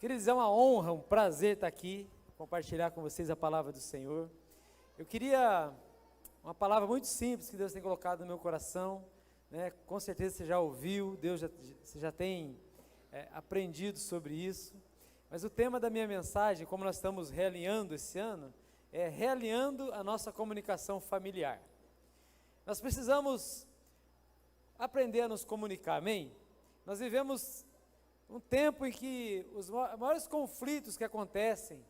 Queridos, é uma honra, um prazer estar aqui, compartilhar com vocês a palavra do Senhor. Eu queria uma palavra muito simples que Deus tem colocado no meu coração, né? Com certeza você já ouviu, você já tem aprendido sobre isso, mas o tema da minha mensagem, como nós estamos realinhando esse ano, é realinhando a nossa comunicação familiar. Nós precisamos aprender a nos comunicar, amém? Nós vivemos um tempo em que os maiores conflitos que acontecem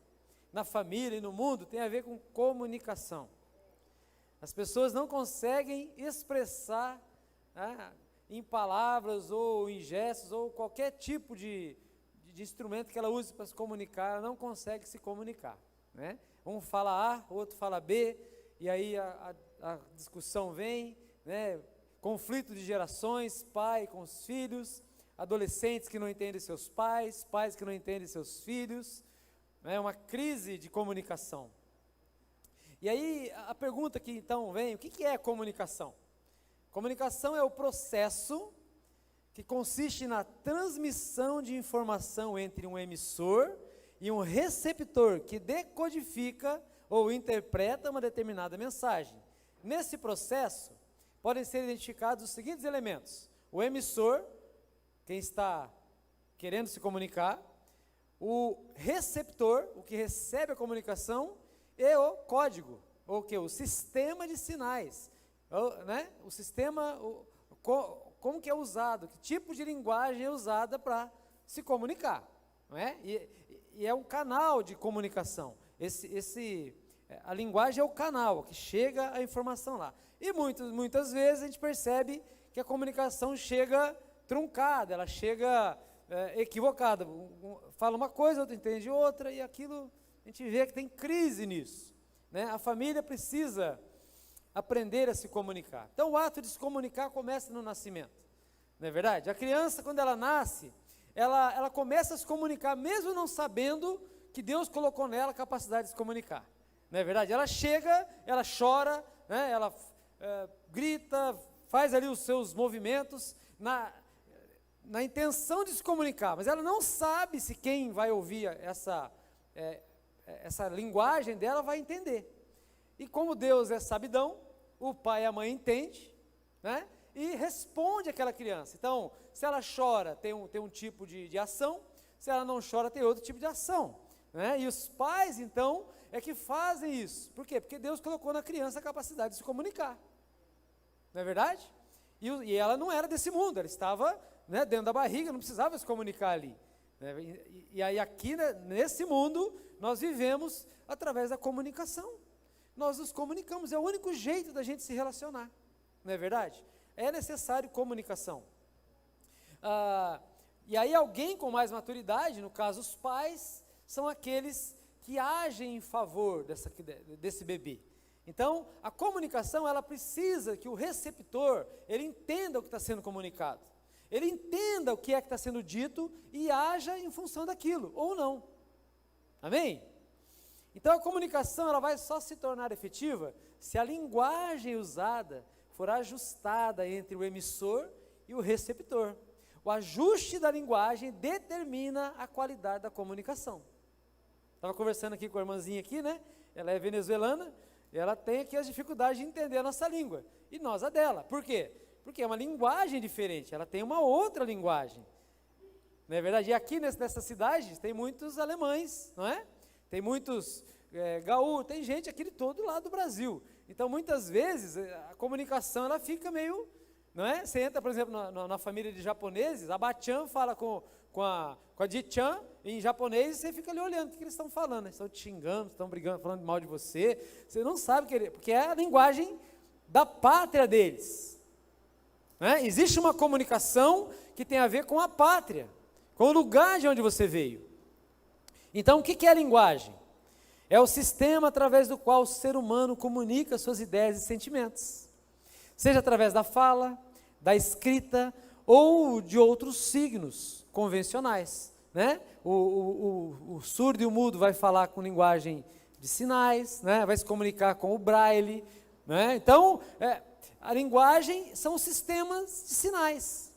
na família e no mundo tem a ver com comunicação. As pessoas não conseguem expressar, né, em palavras ou em gestos ou qualquer tipo de instrumento que ela use para se comunicar, ela não consegue se comunicar, né? Um fala A, o outro fala B, e aí a discussão vem, né? Conflito de gerações, pai com os filhos, adolescentes que não entendem seus pais, pais que não entendem seus filhos, né? Uma crise de comunicação. E aí a pergunta que então vem, o que é comunicação? Comunicação é o processo que consiste na transmissão de informação entre um emissor e um receptor que decodifica ou interpreta uma determinada mensagem. Nesse processo, podem ser identificados os seguintes elementos: o emissor, quem está querendo se comunicar, o receptor, o que recebe a comunicação, e o código, ou o sistema de sinais, né? O sistema, como que é usado, que tipo de linguagem é usada para se comunicar, não é? E é um canal de comunicação, a linguagem é o canal que chega a informação lá, e muitas vezes a gente percebe que a comunicação chega truncada, ela chega equivocada, fala uma coisa, outro entende outra, e aquilo, a gente vê que tem crise nisso, né? A família precisa aprender a se comunicar. Então o ato de se comunicar começa no nascimento, não é verdade? A criança, quando ela nasce, ela começa a se comunicar, mesmo não sabendo que Deus colocou nela a capacidade de se comunicar, não é verdade? Ela chega, ela chora, né? Ela grita, faz ali os seus movimentos, na intenção de se comunicar, mas ela não sabe se quem vai ouvir essa linguagem dela vai entender. E como Deus é sabidão, o pai e a mãe entendem, né? E responde àquela criança. Então, se ela chora, tem um tipo de ação, se ela não chora, tem outro tipo de ação, né? E os pais, então, é que fazem isso. Por quê? Porque Deus colocou na criança a capacidade de se comunicar, não é verdade? E ela não era desse mundo, ela estava, né, dentro da barriga, não precisava se comunicar ali, né? E aí aqui, né, nesse mundo, nós vivemos através da comunicação. Nós nos comunicamos, é o único jeito da gente se relacionar, não é verdade? É necessário comunicação. E aí alguém com mais maturidade, no caso os pais, são aqueles que agem em favor desse bebê. Então, a comunicação, ela precisa que o receptor, ele entenda o que está sendo comunicado, ele entenda o que é que está sendo dito e haja em função daquilo, ou não. Amém? Então, a comunicação, ela vai só se tornar efetiva se a linguagem usada for ajustada entre o emissor e o receptor. O ajuste da linguagem determina a qualidade da comunicação. Estava conversando aqui com a irmãzinha aqui, né? Ela é venezuelana, ela tem aqui as dificuldades de entender a nossa língua, e nós a dela. Por quê? Porque é uma linguagem diferente, ela tem uma outra linguagem, não é verdade? E aqui nessa cidade tem muitos alemães, não é? Tem muitos gaúchos, tem gente aqui de todo lado do Brasil. Então muitas vezes a comunicação ela fica meio, não é? Você entra, por exemplo, na família de japoneses, a Bachan fala com a Di-chan em japonês, e você fica ali olhando o que eles estão falando, né? Estão te xingando, estão brigando, falando mal de você não sabe porque é a linguagem da pátria deles, né? Existe uma comunicação que tem a ver com a pátria, com o lugar de onde você veio. Então o que é a linguagem? É o sistema através do qual o ser humano comunica suas ideias e sentimentos, seja através da fala, da escrita ou de outros signos convencionais, né? O surdo e o mudo vai falar com linguagem de sinais, né? Vai se comunicar com o braille, né? Então, a linguagem são sistemas de sinais.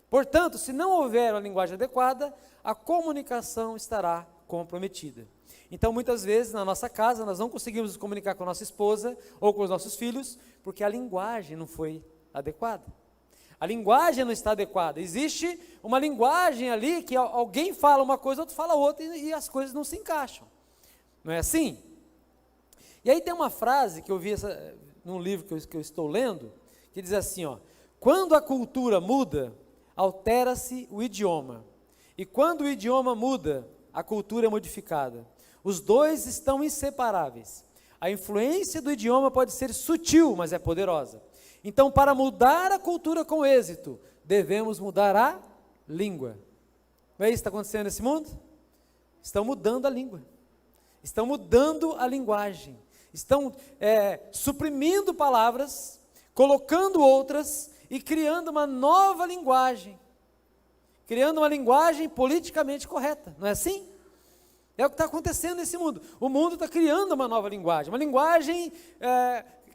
Portanto, se não houver uma linguagem adequada, a comunicação estará comprometida. Então, muitas vezes, na nossa casa, nós não conseguimos nos comunicar com a nossa esposa ou com os nossos filhos, porque a linguagem não foi adequada. A linguagem não está adequada. Existe uma linguagem ali que alguém fala uma coisa, outro fala outra, e as coisas não se encaixam. Não é assim? E aí tem uma frase que eu vi num livro que eu estou lendo, que diz assim, ó: quando a cultura muda, altera-se o idioma. E quando o idioma muda, a cultura é modificada. Os dois estão inseparáveis. A influência do idioma pode ser sutil, mas é poderosa. Então, para mudar a cultura com êxito, devemos mudar a língua. Não é isso que está acontecendo nesse mundo? Estão mudando a língua. Estão mudando a linguagem. Estão suprimindo palavras, colocando outras e criando uma nova linguagem. Criando uma linguagem politicamente correta. Não é assim? É o que está acontecendo nesse mundo. O mundo está criando uma nova linguagem. Uma linguagem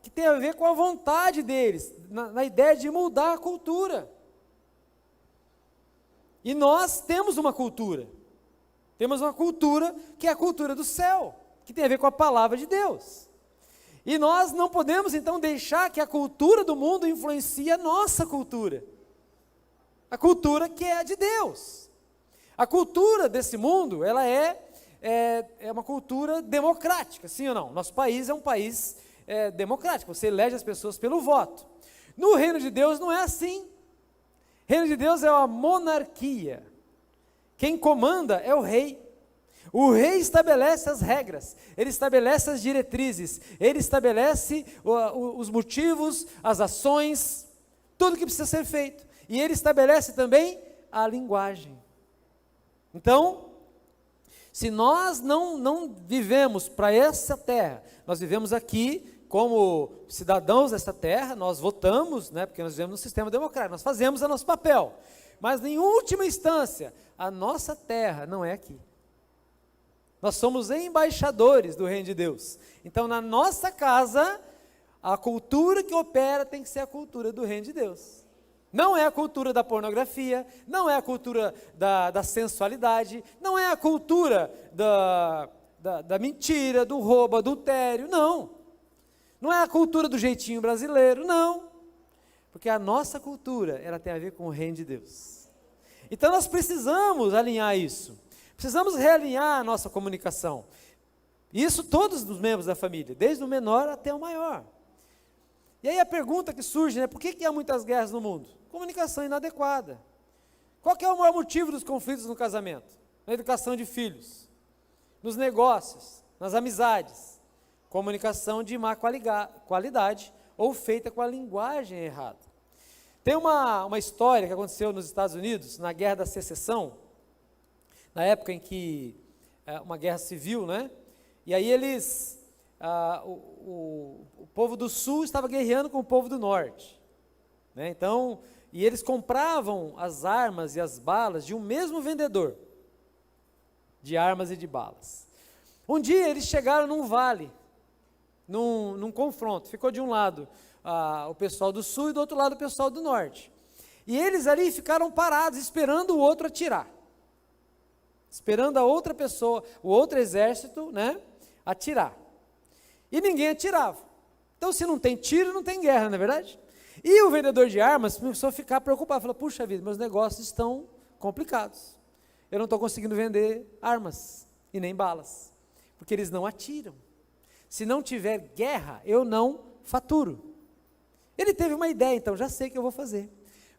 que tem a ver com a vontade deles. Na ideia de mudar a cultura. E nós temos uma cultura. Temos uma cultura que é a cultura do céu. Que tem a ver com a palavra de Deus. E nós não podemos então deixar que a cultura do mundo influencie a nossa cultura. A cultura que é a de Deus. A cultura desse mundo, ela é uma cultura democrática, sim ou não? Nosso país é um país democrático, você elege as pessoas pelo voto. No reino de Deus não é assim. O reino de Deus é uma monarquia. Quem comanda é o rei. O rei estabelece as regras, ele estabelece as diretrizes, ele estabelece os motivos, as ações, tudo que precisa ser feito. E ele estabelece também a linguagem. Então, se nós não vivemos para essa terra, nós vivemos aqui como cidadãos dessa terra, nós votamos, porque nós vivemos no sistema democrático, nós fazemos o nosso papel. Mas, em última instância, a nossa terra não é aqui. Nós somos embaixadores do reino de Deus. Então, na nossa casa, a cultura que opera tem que ser a cultura do reino de Deus. Não é a cultura da pornografia, não é a cultura da sensualidade, não é a cultura da mentira, do roubo, adultério, não. Não é a cultura do jeitinho brasileiro, não. Porque a nossa cultura, ela tem a ver com o reino de Deus. Então nós precisamos alinhar isso. Precisamos realinhar a nossa comunicação. Isso todos os membros da família, desde o menor até o maior. E aí a pergunta que surge, por que há muitas guerras no mundo? Comunicação inadequada. Qual que é o maior motivo dos conflitos no casamento? Na educação de filhos, nos negócios, nas amizades. Comunicação de má qualidade ou feita com a linguagem errada. Tem uma história que aconteceu nos Estados Unidos, na Guerra da Secessão, na época em que, uma guerra civil, e aí o povo do sul estava guerreando com o povo do norte, então, e eles compravam as armas e as balas de um mesmo vendedor, de armas e de balas. Um dia eles chegaram num vale, num confronto, ficou de um lado o pessoal do sul e do outro lado o pessoal do norte, e eles ali ficaram parados esperando o outro atirar, esperando a outra pessoa, o outro exército, atirar, e ninguém atirava. Então, se não tem tiro, não tem guerra, não é verdade? E o vendedor de armas começou a ficar preocupado, falou: puxa vida, meus negócios estão complicados, eu não estou conseguindo vender armas e nem balas, porque eles não atiram. Se não tiver guerra, eu não faturo. Ele teve uma ideia, então, já sei o que eu vou fazer.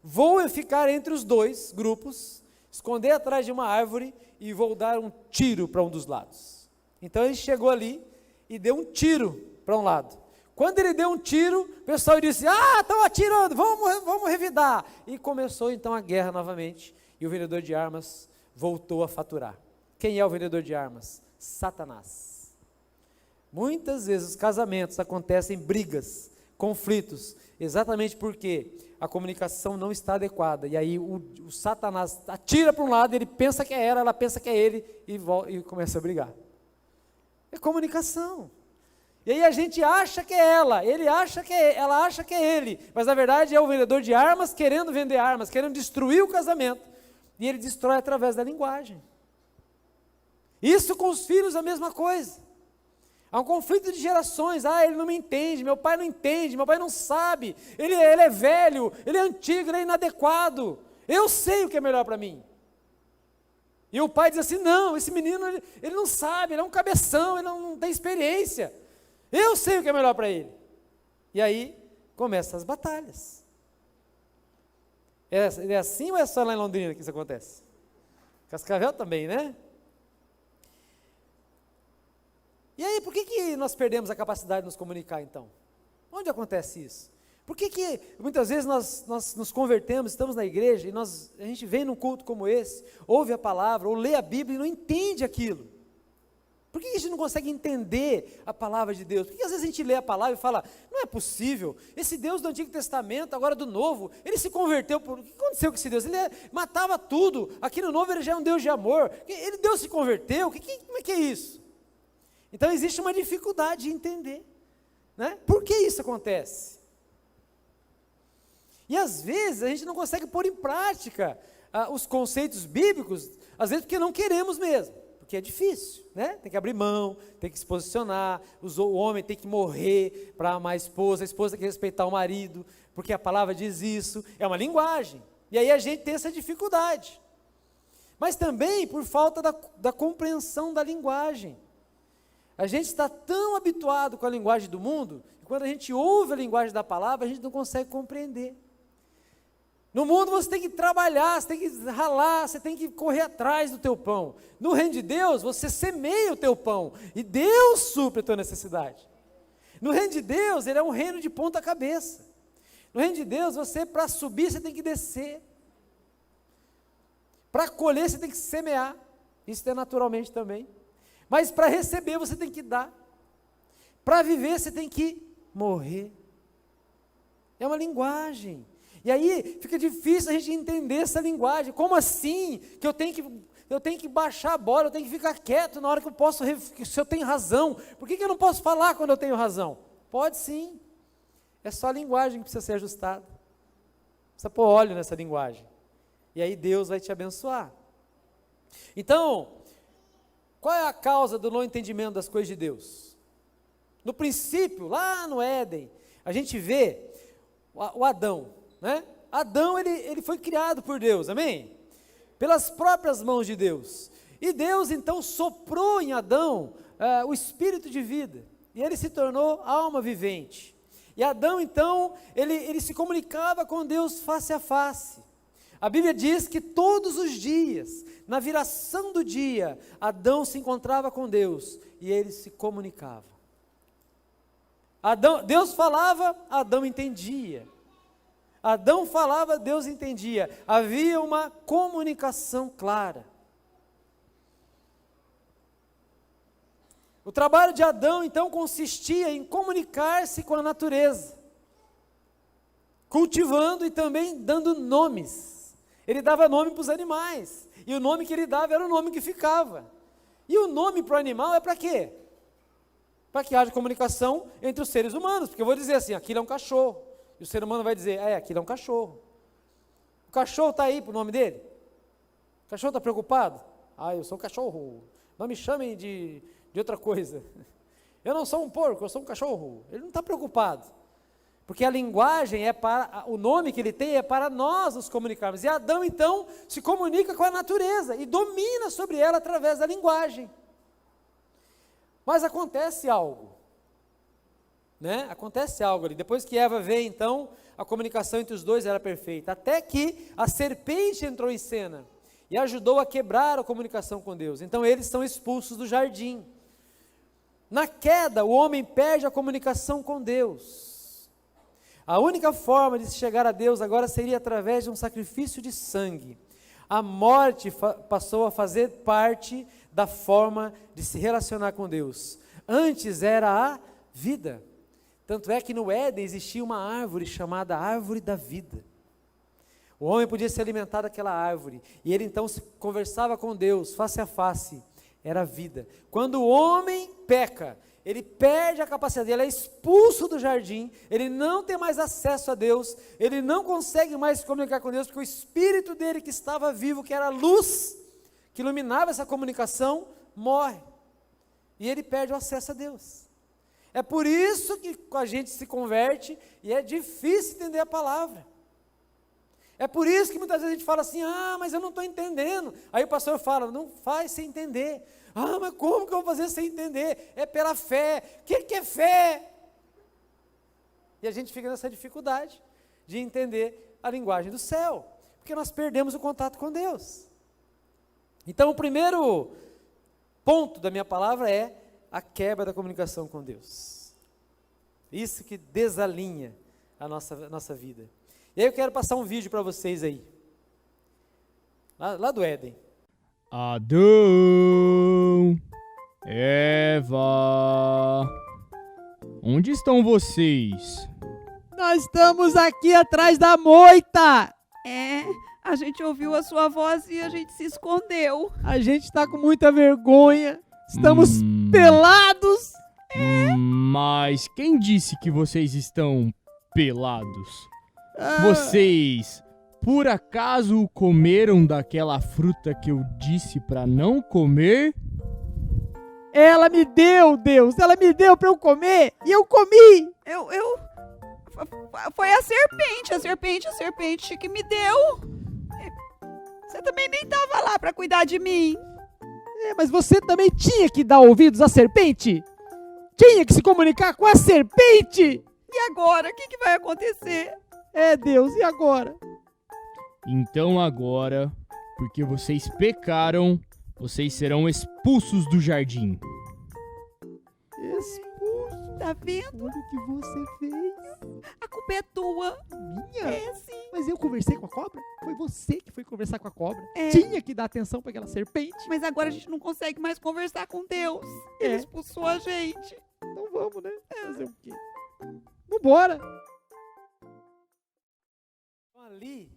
Vou ficar entre os dois grupos, esconder atrás de uma árvore e vou dar um tiro para um dos lados. Então ele chegou ali e deu um tiro para um lado. Quando ele deu um tiro, o pessoal disse: estão atirando, vamos revidar. E começou então a guerra novamente, e o vendedor de armas voltou a faturar. Quem é o vendedor de armas? Satanás. Muitas vezes os casamentos acontecem brigas, conflitos, exatamente porque a comunicação não está adequada, e aí o Satanás atira para um lado, ele pensa que é ela pensa que é ele, e começa a brigar. É comunicação. E aí a gente acha que é ela, ela acha que é ele, mas na verdade é o vendedor de armas querendo vender armas, querendo destruir o casamento, E ele destrói através da linguagem. Isso com os filhos é a mesma coisa. Há um conflito de gerações. Ele não me entende, meu pai não entende, meu pai não sabe, ele é velho, ele é antigo, ele é inadequado. Eu sei o que é melhor para mim. E o pai diz assim, não, esse menino, ele não sabe, ele é um cabeção, ele não tem experiência. Eu sei o que é melhor para ele. E aí, começam as batalhas. É assim ou é só lá em Londrina que isso acontece? Cascavel também, né? E aí, por que nós perdemos a capacidade de nos comunicar, então? Onde acontece isso? Por que muitas vezes nós nos convertemos, estamos na igreja, e a gente vem num culto como esse, ouve a palavra, ou lê a Bíblia e não entende aquilo? Por que a gente não consegue entender a palavra de Deus? Por que às vezes a gente lê a palavra e fala, não é possível, esse Deus do Antigo Testamento, agora do Novo, ele se converteu, o que aconteceu com esse Deus? Ele matava tudo, aqui no Novo ele já é um Deus de amor, Deus se converteu, como é que é isso? Então existe uma dificuldade de entender, né? Por que isso acontece? E às vezes a gente não consegue pôr em prática os conceitos bíblicos, às vezes porque não queremos mesmo, porque é difícil, né? Tem que abrir mão, tem que se posicionar, o homem tem que morrer para amar a esposa tem que respeitar o marido, porque a palavra diz isso, é uma linguagem, e aí a gente tem essa dificuldade, mas também por falta da compreensão da linguagem. A gente está tão habituado com a linguagem do mundo, que quando a gente ouve a linguagem da palavra, a gente não consegue compreender. No mundo você tem que trabalhar, você tem que ralar, você tem que correr atrás do teu pão. No reino de Deus, você semeia o teu pão, e Deus supre a tua necessidade. No reino de Deus, ele é um reino de ponta cabeça. No reino de Deus, para subir, você tem que descer. Para colher, você tem que semear. Isso é naturalmente também. Mas para receber você tem que dar. Para viver você tem que morrer. É uma linguagem. E aí fica difícil a gente entender essa linguagem. Como assim que eu tenho que baixar a bola, eu tenho que ficar quieto na hora que eu posso, se eu tenho razão. Por que eu não posso falar quando eu tenho razão? Pode sim. É só a linguagem que precisa ser ajustada. Precisa pôr óleo nessa linguagem. E aí Deus vai te abençoar. Então, qual é a causa do não entendimento das coisas de Deus? No princípio, lá no Éden, a gente vê o Adão, né? Adão, ele foi criado por Deus, amém? Pelas próprias mãos de Deus. E Deus, então, soprou em Adão o espírito de vida. E ele se tornou alma vivente. E Adão, então, ele se comunicava com Deus face a face. A Bíblia diz que todos os dias, na viração do dia, Adão se encontrava com Deus e ele se comunicava. Deus falava, Adão entendia. Adão falava, Deus entendia. Havia uma comunicação clara. O trabalho de Adão, então, consistia em comunicar-se com a natureza, cultivando e também dando nomes. Ele dava nome para os animais, e o nome que ele dava era o nome que ficava. E o nome para o animal é para quê? Para que haja comunicação entre os seres humanos, porque eu vou dizer assim, aquilo é um cachorro, e o ser humano vai dizer, aquilo é um cachorro. O cachorro está aí para o nome dele? O cachorro está preocupado? Eu sou um cachorro, não me chamem de outra coisa. Eu não sou um porco, eu sou um cachorro. Ele não está preocupado. Porque a linguagem o nome que ele tem é para nós nos comunicarmos. E Adão, então, se comunica com a natureza e domina sobre ela através da linguagem. Mas acontece algo, né? Acontece algo ali. Depois que Eva veio, então, a comunicação entre os dois era perfeita. Até que a serpente entrou em cena e ajudou a quebrar a comunicação com Deus. Então, eles são expulsos do jardim. Na queda, o homem perde a comunicação com Deus. A única forma de se chegar a Deus agora seria através de um sacrifício de sangue. A morte passou a fazer parte da forma de se relacionar com Deus. Antes era a vida. Tanto é que no Éden existia uma árvore chamada árvore da vida. O homem podia se alimentar daquela árvore. E ele então se conversava com Deus face a face, era a vida. Quando o homem peca, ele perde a capacidade, ele é expulso do jardim, ele não tem mais acesso a Deus, ele não consegue mais se comunicar com Deus, porque o espírito dele que estava vivo, que era a luz, que iluminava essa comunicação, morre. E ele perde o acesso a Deus. É por isso que a gente se converte e é difícil entender a palavra. É por isso que muitas vezes a gente fala assim, mas eu não estou entendendo. Aí o pastor fala, não faz sem entender. Mas como que eu vou fazer sem entender? É pela fé. O que é fé? E a gente fica nessa dificuldade de entender a linguagem do céu, porque nós perdemos o contato com Deus. Então o primeiro ponto da minha palavra é a quebra da comunicação com Deus. Isso que desalinha a nossa vida. E aí eu quero passar um vídeo para vocês aí, lá do Éden. Adão, Eva, onde estão vocês? Nós estamos aqui atrás da moita. A gente ouviu a sua voz e a gente se escondeu. A gente está com muita vergonha. Estamos pelados. Mas quem disse que vocês estão pelados? Vocês, por acaso, comeram daquela fruta que eu disse para não comer? Ela me deu, Deus. Ela me deu para eu comer e eu comi. Foi a serpente que me deu. Você também nem estava lá para cuidar de mim. Mas você também tinha que dar ouvidos à serpente. Tinha que se comunicar com a serpente. E agora? O que vai acontecer? Deus, e agora? Então agora, porque vocês pecaram, vocês serão expulsos do jardim. Expulso? Tá vendo? Olha o que você fez. A culpa é tua. Minha? Sim. Mas eu conversei com a cobra? Foi você que foi conversar com a cobra. É. Tinha que dar atenção para aquela serpente. Mas agora a gente não consegue mais conversar com Deus. Ele expulsou a gente. Então vamos, né? Fazer o quê? Vambora. Ali,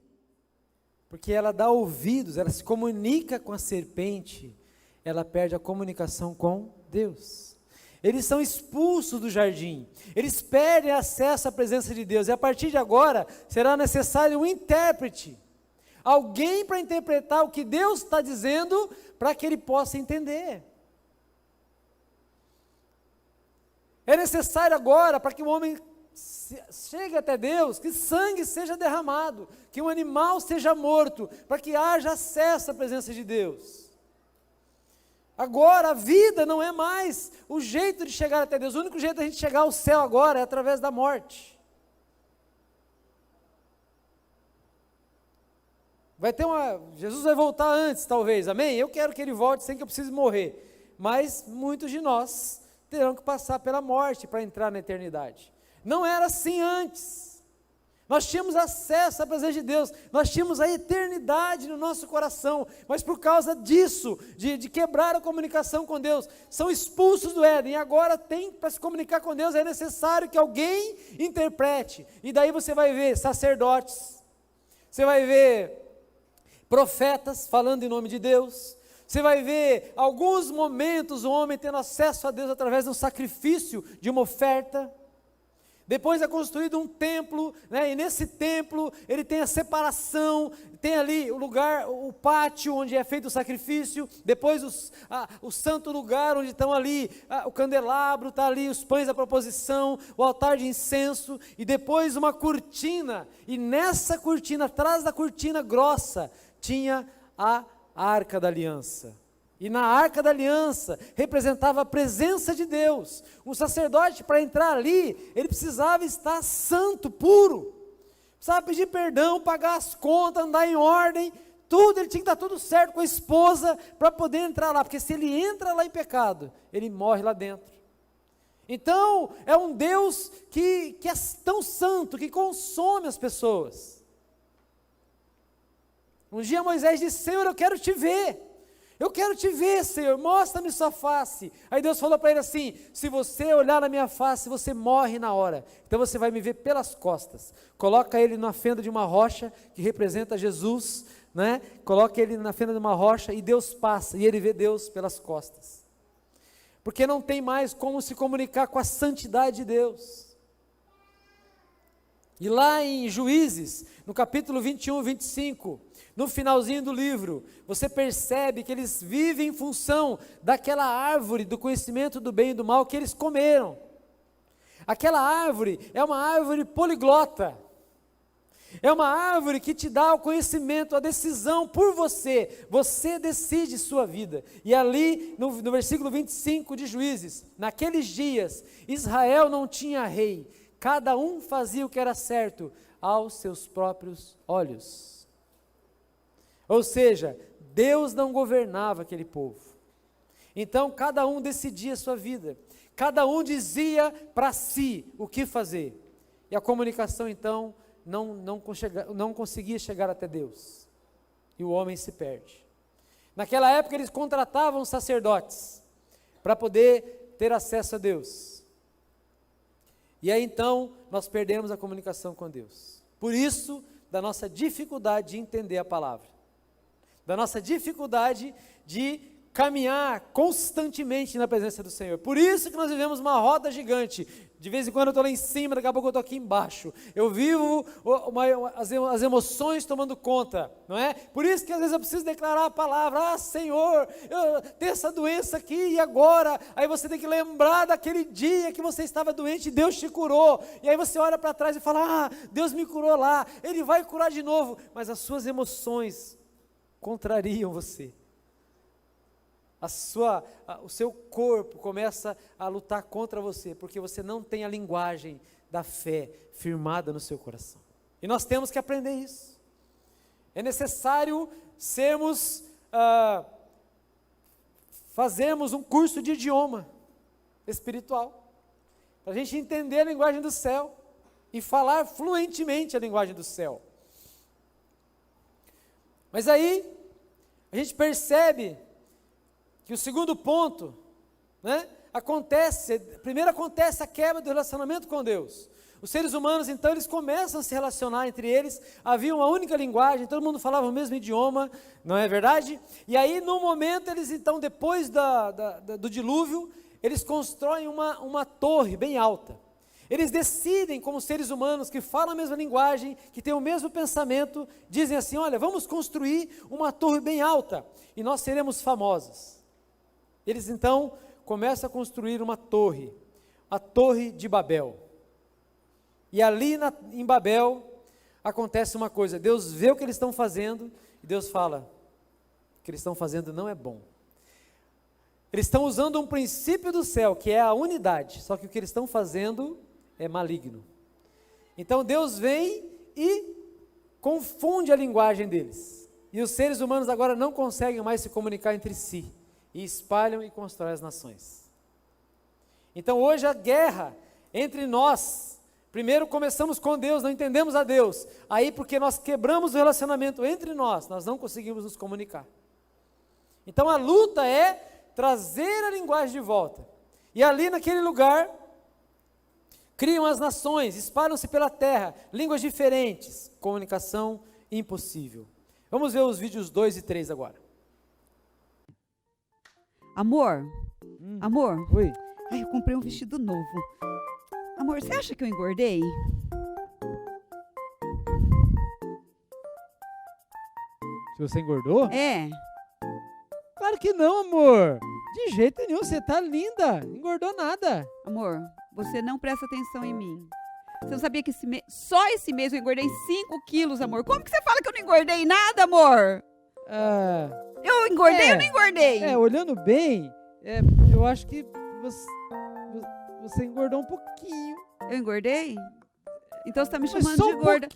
porque ela dá ouvidos, ela se comunica com a serpente, ela perde a comunicação com Deus. Eles são expulsos do jardim, eles perdem acesso à presença de Deus, e a partir de agora será necessário um intérprete, alguém para interpretar o que Deus está dizendo, para que ele possa entender. É necessário agora, para que o homem chegue até Deus, que sangue seja derramado, que um animal seja morto, para que haja acesso à presença de Deus. Agora a vida não é mais o jeito de chegar até Deus, o único jeito de a gente chegar ao céu agora é através da morte. Jesus vai voltar antes, talvez, amém? Eu quero que ele volte sem que eu precise morrer, mas muitos de nós terão que passar pela morte para entrar na eternidade. Não era assim antes. Nós tínhamos acesso à presença de Deus, nós tínhamos a eternidade no nosso coração, mas por causa disso, de quebrar a comunicação com Deus, são expulsos do Éden, e agora para se comunicar com Deus é necessário que alguém interprete, e daí você vai ver sacerdotes, você vai ver profetas falando em nome de Deus, você vai ver alguns momentos o homem tendo acesso a Deus através de um sacrifício, de uma oferta. Depois é construído um templo, né? E nesse templo ele tem a separação, tem ali o lugar, o pátio onde é feito o sacrifício, depois o santo lugar onde estão ali, o candelabro, está ali os pães da proposição, o altar de incenso, e depois uma cortina, e nessa cortina, atrás da cortina grossa, tinha a Arca da Aliança. E na Arca da Aliança representava a presença de Deus. Um sacerdote, para entrar ali, ele precisava estar santo, puro. Precisava pedir perdão, pagar as contas, andar em ordem, tudo, ele tinha que estar tudo certo com a esposa para poder entrar lá, porque se ele entra lá em pecado, ele morre lá dentro. Então, é um Deus que é tão santo, que consome as pessoas. Um dia Moisés disse: Senhor, eu quero te ver. Eu quero te ver, Senhor, mostra-me sua face. Aí Deus falou para ele assim: se você olhar na minha face, você morre na hora. Então você vai me ver pelas costas. Coloca ele na fenda de uma rocha, que representa Jesus, né? Coloca ele na fenda de uma rocha e Deus passa, e ele vê Deus pelas costas. Porque não tem mais como se comunicar com a santidade de Deus. E lá em Juízes, no capítulo 21 e 25, no finalzinho do livro, você percebe que eles vivem em função daquela árvore do conhecimento do bem e do mal que eles comeram. Aquela árvore é uma árvore poliglota. É uma árvore que te dá o conhecimento, a decisão por você. Você decide sua vida. E ali, no versículo 25 de Juízes, naqueles dias, Israel não tinha rei. Cada um fazia o que era certo aos seus próprios olhos. Ou seja, Deus não governava aquele povo. Então, cada um decidia a sua vida. Cada um dizia para si o que fazer. E a comunicação, então, não conseguia chegar até Deus. E o homem se perde. Naquela época, eles contratavam sacerdotes para poder ter acesso a Deus. E aí então, nós perdemos a comunicação com Deus. Por isso, da nossa dificuldade de entender a palavra. Da nossa dificuldade de caminhar constantemente na presença do Senhor. Por isso que nós vivemos uma roda gigante. De vez em quando eu estou lá em cima, daqui a pouco eu estou aqui embaixo. Eu vivo as emoções tomando conta, não é? Por isso que às vezes eu preciso declarar a palavra, Senhor, eu tenho essa doença aqui e agora? Aí você tem que lembrar daquele dia que você estava doente e Deus te curou. E aí você olha para trás e fala, Deus me curou lá, Ele vai curar de novo. Mas as suas emoções contrariam você. O seu corpo começa a lutar contra você, porque você não tem a linguagem da fé firmada no seu coração. E nós temos que aprender isso. É necessário fazermos um curso de idioma espiritual, para a gente entender a linguagem do céu e falar fluentemente a linguagem do céu. Mas aí, a gente percebe que o segundo ponto, né, primeiro acontece a quebra do relacionamento com Deus. Os seres humanos, então, eles começam a se relacionar entre eles, havia uma única linguagem, todo mundo falava o mesmo idioma, não é verdade? E aí, no momento, eles então, depois do dilúvio, eles constroem uma torre bem alta. Eles decidem, como seres humanos que falam a mesma linguagem, que têm o mesmo pensamento, dizem assim, olha, vamos construir uma torre bem alta, e nós seremos famosos. Eles então começam a construir uma torre, a Torre de Babel. E ali em Babel acontece uma coisa, Deus vê o que eles estão fazendo e Deus fala, o que eles estão fazendo não é bom. Eles estão usando um princípio do céu, que é a unidade, só que o que eles estão fazendo é maligno. Então Deus vem e confunde a linguagem deles. E os seres humanos agora não conseguem mais se comunicar entre si. E espalham e constroem as nações. Então hoje a guerra entre nós, primeiro começamos com Deus, não entendemos a Deus, aí porque nós quebramos o relacionamento entre nós não conseguimos nos comunicar. Então a luta é trazer a linguagem de volta, e ali naquele lugar, criam as nações, espalham-se pela terra, línguas diferentes, comunicação impossível. Vamos ver os vídeos 2 e 3 agora. Amor, amor. Oi. Ai, eu comprei um vestido novo. Amor, você acha que eu engordei? Se você engordou? É. Claro que não, amor. De jeito nenhum, você tá linda. Engordou nada. Amor, você não presta atenção em mim. Você não sabia que só esse mês eu engordei 5 quilos, amor. Como que você fala que eu não engordei nada, amor? Eu engordei ou não engordei? Olhando bem, eu acho que você engordou um pouquinho. Eu engordei? Então você tá me chamando de gorda.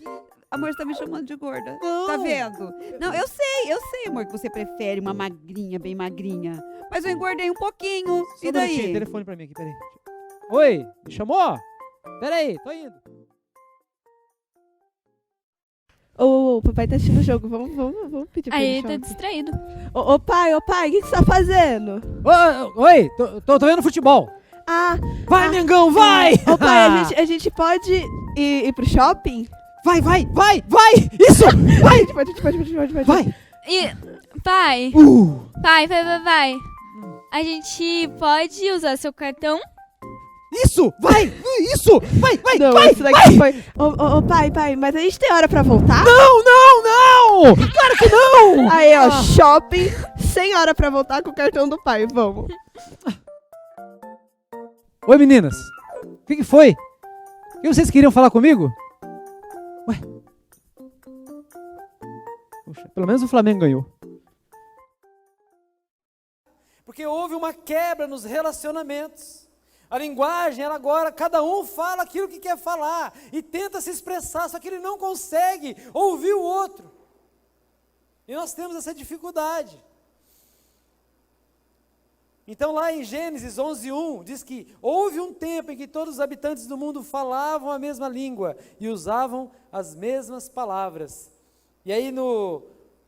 Amor, você tá me chamando de gorda. Não. Tá vendo? Não, eu sei, amor, que você prefere uma magrinha, bem magrinha. Mas eu engordei um pouquinho. Só e daí? Um telefone pra mim aqui, peraí. Oi, me chamou? Peraí, tô indo. O papai tá assistindo o jogo, vamos pedir pra ele. Aí tá distraído. Ô pai, o que você tá fazendo? Oi, tô vendo futebol. Ah, Vai, Mengão, vai! Ô pai, a gente pode ir pro shopping? Vai! Isso! Vai! Vai! E, pai, pai. A gente pode usar seu cartão? Isso! Vai! Isso! Vai! Não, Vai! isso daqui foi... Ô, pai, mas a gente tem hora pra voltar? Não! Claro que não! Aí, ó, shopping, sem hora pra voltar com o cartão do pai, vamos. Oi, meninas. O que foi? O que vocês queriam falar comigo? Ué? Poxa, pelo menos o Flamengo ganhou. Porque houve uma quebra nos relacionamentos. A linguagem, ela agora, cada um fala aquilo que quer falar e tenta se expressar, só que ele não consegue ouvir o outro. E nós temos essa dificuldade. Então lá em Gênesis 11:1 diz que houve um tempo em que todos os habitantes do mundo falavam a mesma língua e usavam as mesmas palavras. E aí no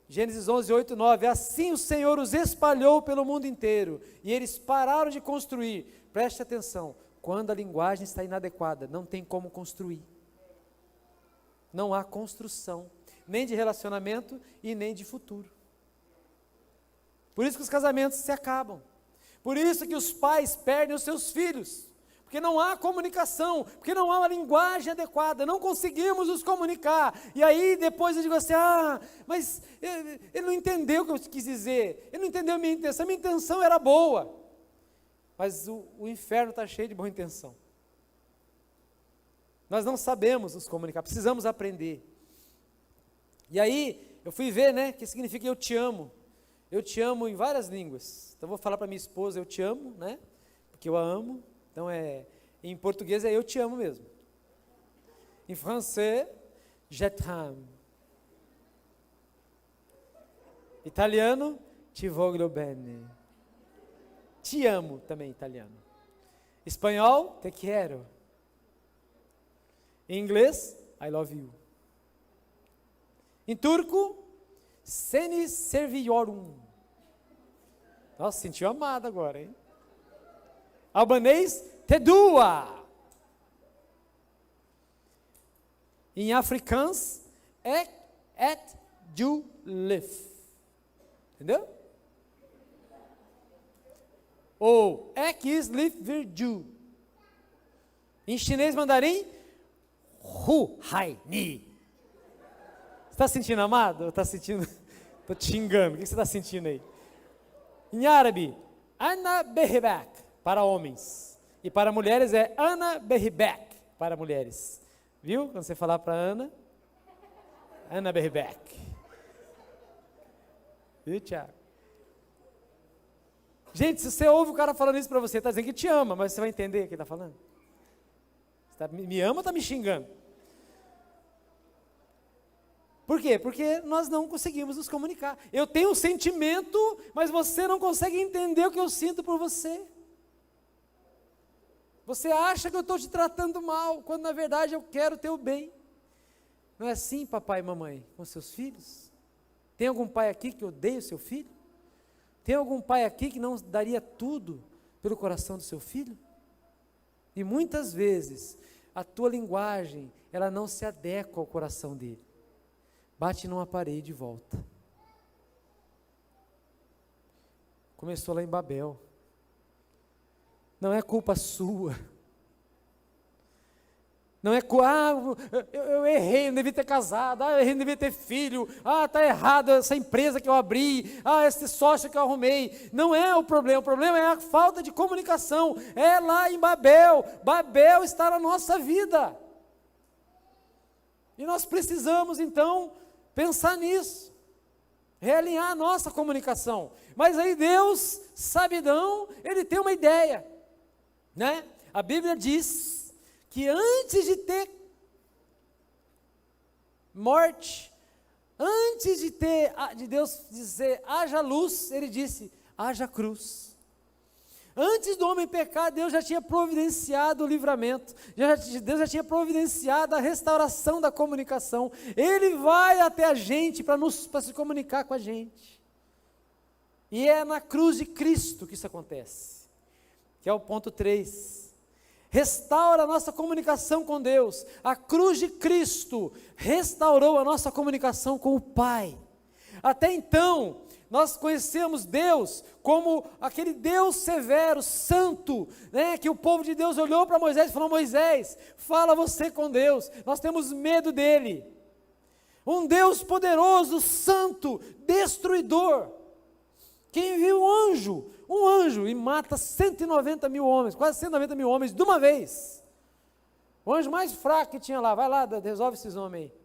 Gênesis 11:8, 9, assim o Senhor os espalhou pelo mundo inteiro e eles pararam de construir. Preste atenção, quando a linguagem está inadequada, não tem como construir. Não há construção, nem de relacionamento e nem de futuro. Por isso que os casamentos se acabam. Por isso que os pais perdem os seus filhos. Porque não há comunicação, porque não há uma linguagem adequada, não conseguimos nos comunicar. E aí depois eu digo assim, mas ele não entendeu o que eu quis dizer, ele não entendeu a minha intenção era boa. Mas o inferno está cheio de boa intenção. Nós não sabemos nos comunicar, precisamos aprender. E aí, eu fui ver, que significa eu te amo. Eu te amo em várias línguas. Então, eu vou falar para minha esposa, eu te amo, porque eu a amo. Então, em português é eu te amo mesmo. Em francês, je t'aime. Italiano, ti voglio bene. Te amo também, italiano. Espanhol, te quiero. Em inglês, I love you. Em turco, seni seviyorum. Nossa, sentiu amado agora, hein? Albanês, te dua. Em africans, et du live. Entendeu? Ou ek is live virju. Em chinês mandarim, hu hai ni. Você está sentindo amado? Ou está sentindo? Estou te xingando. O que você está sentindo aí? Em árabe, ana behibak, para homens. E para mulheres é ana behibak, para mulheres. Viu? Quando você falar para Ana behibak. Viu, Tiago? Gente, se você ouve o cara falando isso para você, está dizendo que te ama, mas você vai entender o que ele está falando? Me ama ou está me xingando? Por quê? Porque nós não conseguimos nos comunicar. Eu tenho um sentimento, mas você não consegue entender o que eu sinto por você. Você acha que eu estou te tratando mal, quando na verdade eu quero o teu bem. Não é assim, papai e mamãe, com seus filhos? Tem algum pai aqui que odeia o seu filho? Tem algum pai aqui que não daria tudo pelo coração do seu filho? E muitas vezes, a tua linguagem, ela não se adequa ao coração dele. Bate numa parede e volta. Começou lá em Babel. Não é culpa sua. Não é, eu errei, não devia ter casado, eu errei, não devia ter filho, está errado essa empresa que eu abri, esse sócio que eu arrumei. Não é o problema é a falta de comunicação, é lá em Babel. Babel está na nossa vida. E nós precisamos então pensar nisso, realinhar a nossa comunicação. Mas aí Deus, sabidão, Ele tem uma ideia, A Bíblia diz que antes de ter morte, antes de Deus dizer haja luz, Ele disse haja cruz. Antes do homem pecar, Deus já tinha providenciado o livramento, Deus já tinha providenciado a restauração da comunicação. Ele vai até a gente para se comunicar com a gente. E é na cruz de Cristo que isso acontece, que é o ponto 3. restaura a nossa comunicação com Deus. A cruz de Cristo restaurou a nossa comunicação com o Pai. Até então, nós conhecemos Deus como aquele Deus severo, santo, né? Que o povo de Deus olhou para Moisés e falou: Moisés, fala você com Deus, nós temos medo dele. Um Deus poderoso, santo, destruidor, que envia um anjo e mata 190 mil homens, quase 190 mil homens de uma vez. O anjo mais fraco que tinha lá, vai lá, resolve esses homens aí.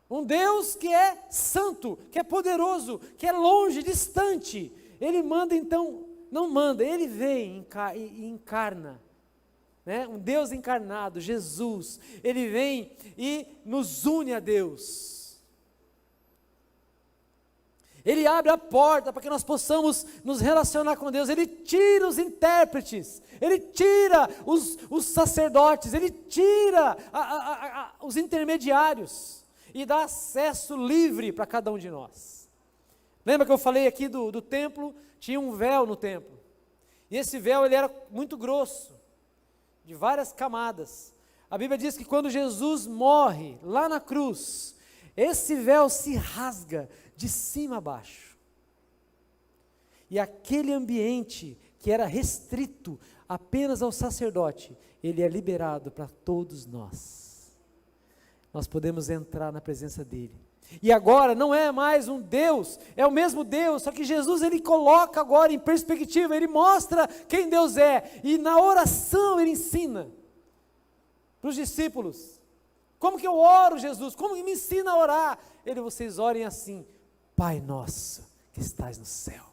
Um Deus que é santo, que é poderoso, que é longe, distante. Ele manda então, não manda, ele vem e encarna. Né? Um Deus encarnado, Jesus. Ele vem e nos une a Deus. Ele abre a porta para que nós possamos nos relacionar com Deus. Ele tira os intérpretes, ele tira os sacerdotes, ele tira os intermediários e dá acesso livre para cada um de nós. Lembra que eu falei aqui do templo? Tinha um véu no templo. E esse véu ele era muito grosso, de várias camadas. A Bíblia diz que quando Jesus morre lá na cruz, esse véu se rasga de cima a baixo. E aquele ambiente que era restrito apenas ao sacerdote, ele é liberado para todos nós. Nós podemos entrar na presença dele. E agora não é mais um Deus, é o mesmo Deus, só que Jesus ele coloca agora em perspectiva, ele mostra quem Deus é, e na oração ele ensina para os discípulos. Como que eu oro, Jesus? Como que me ensina a orar? Vocês orem assim: Pai nosso que estás no céu.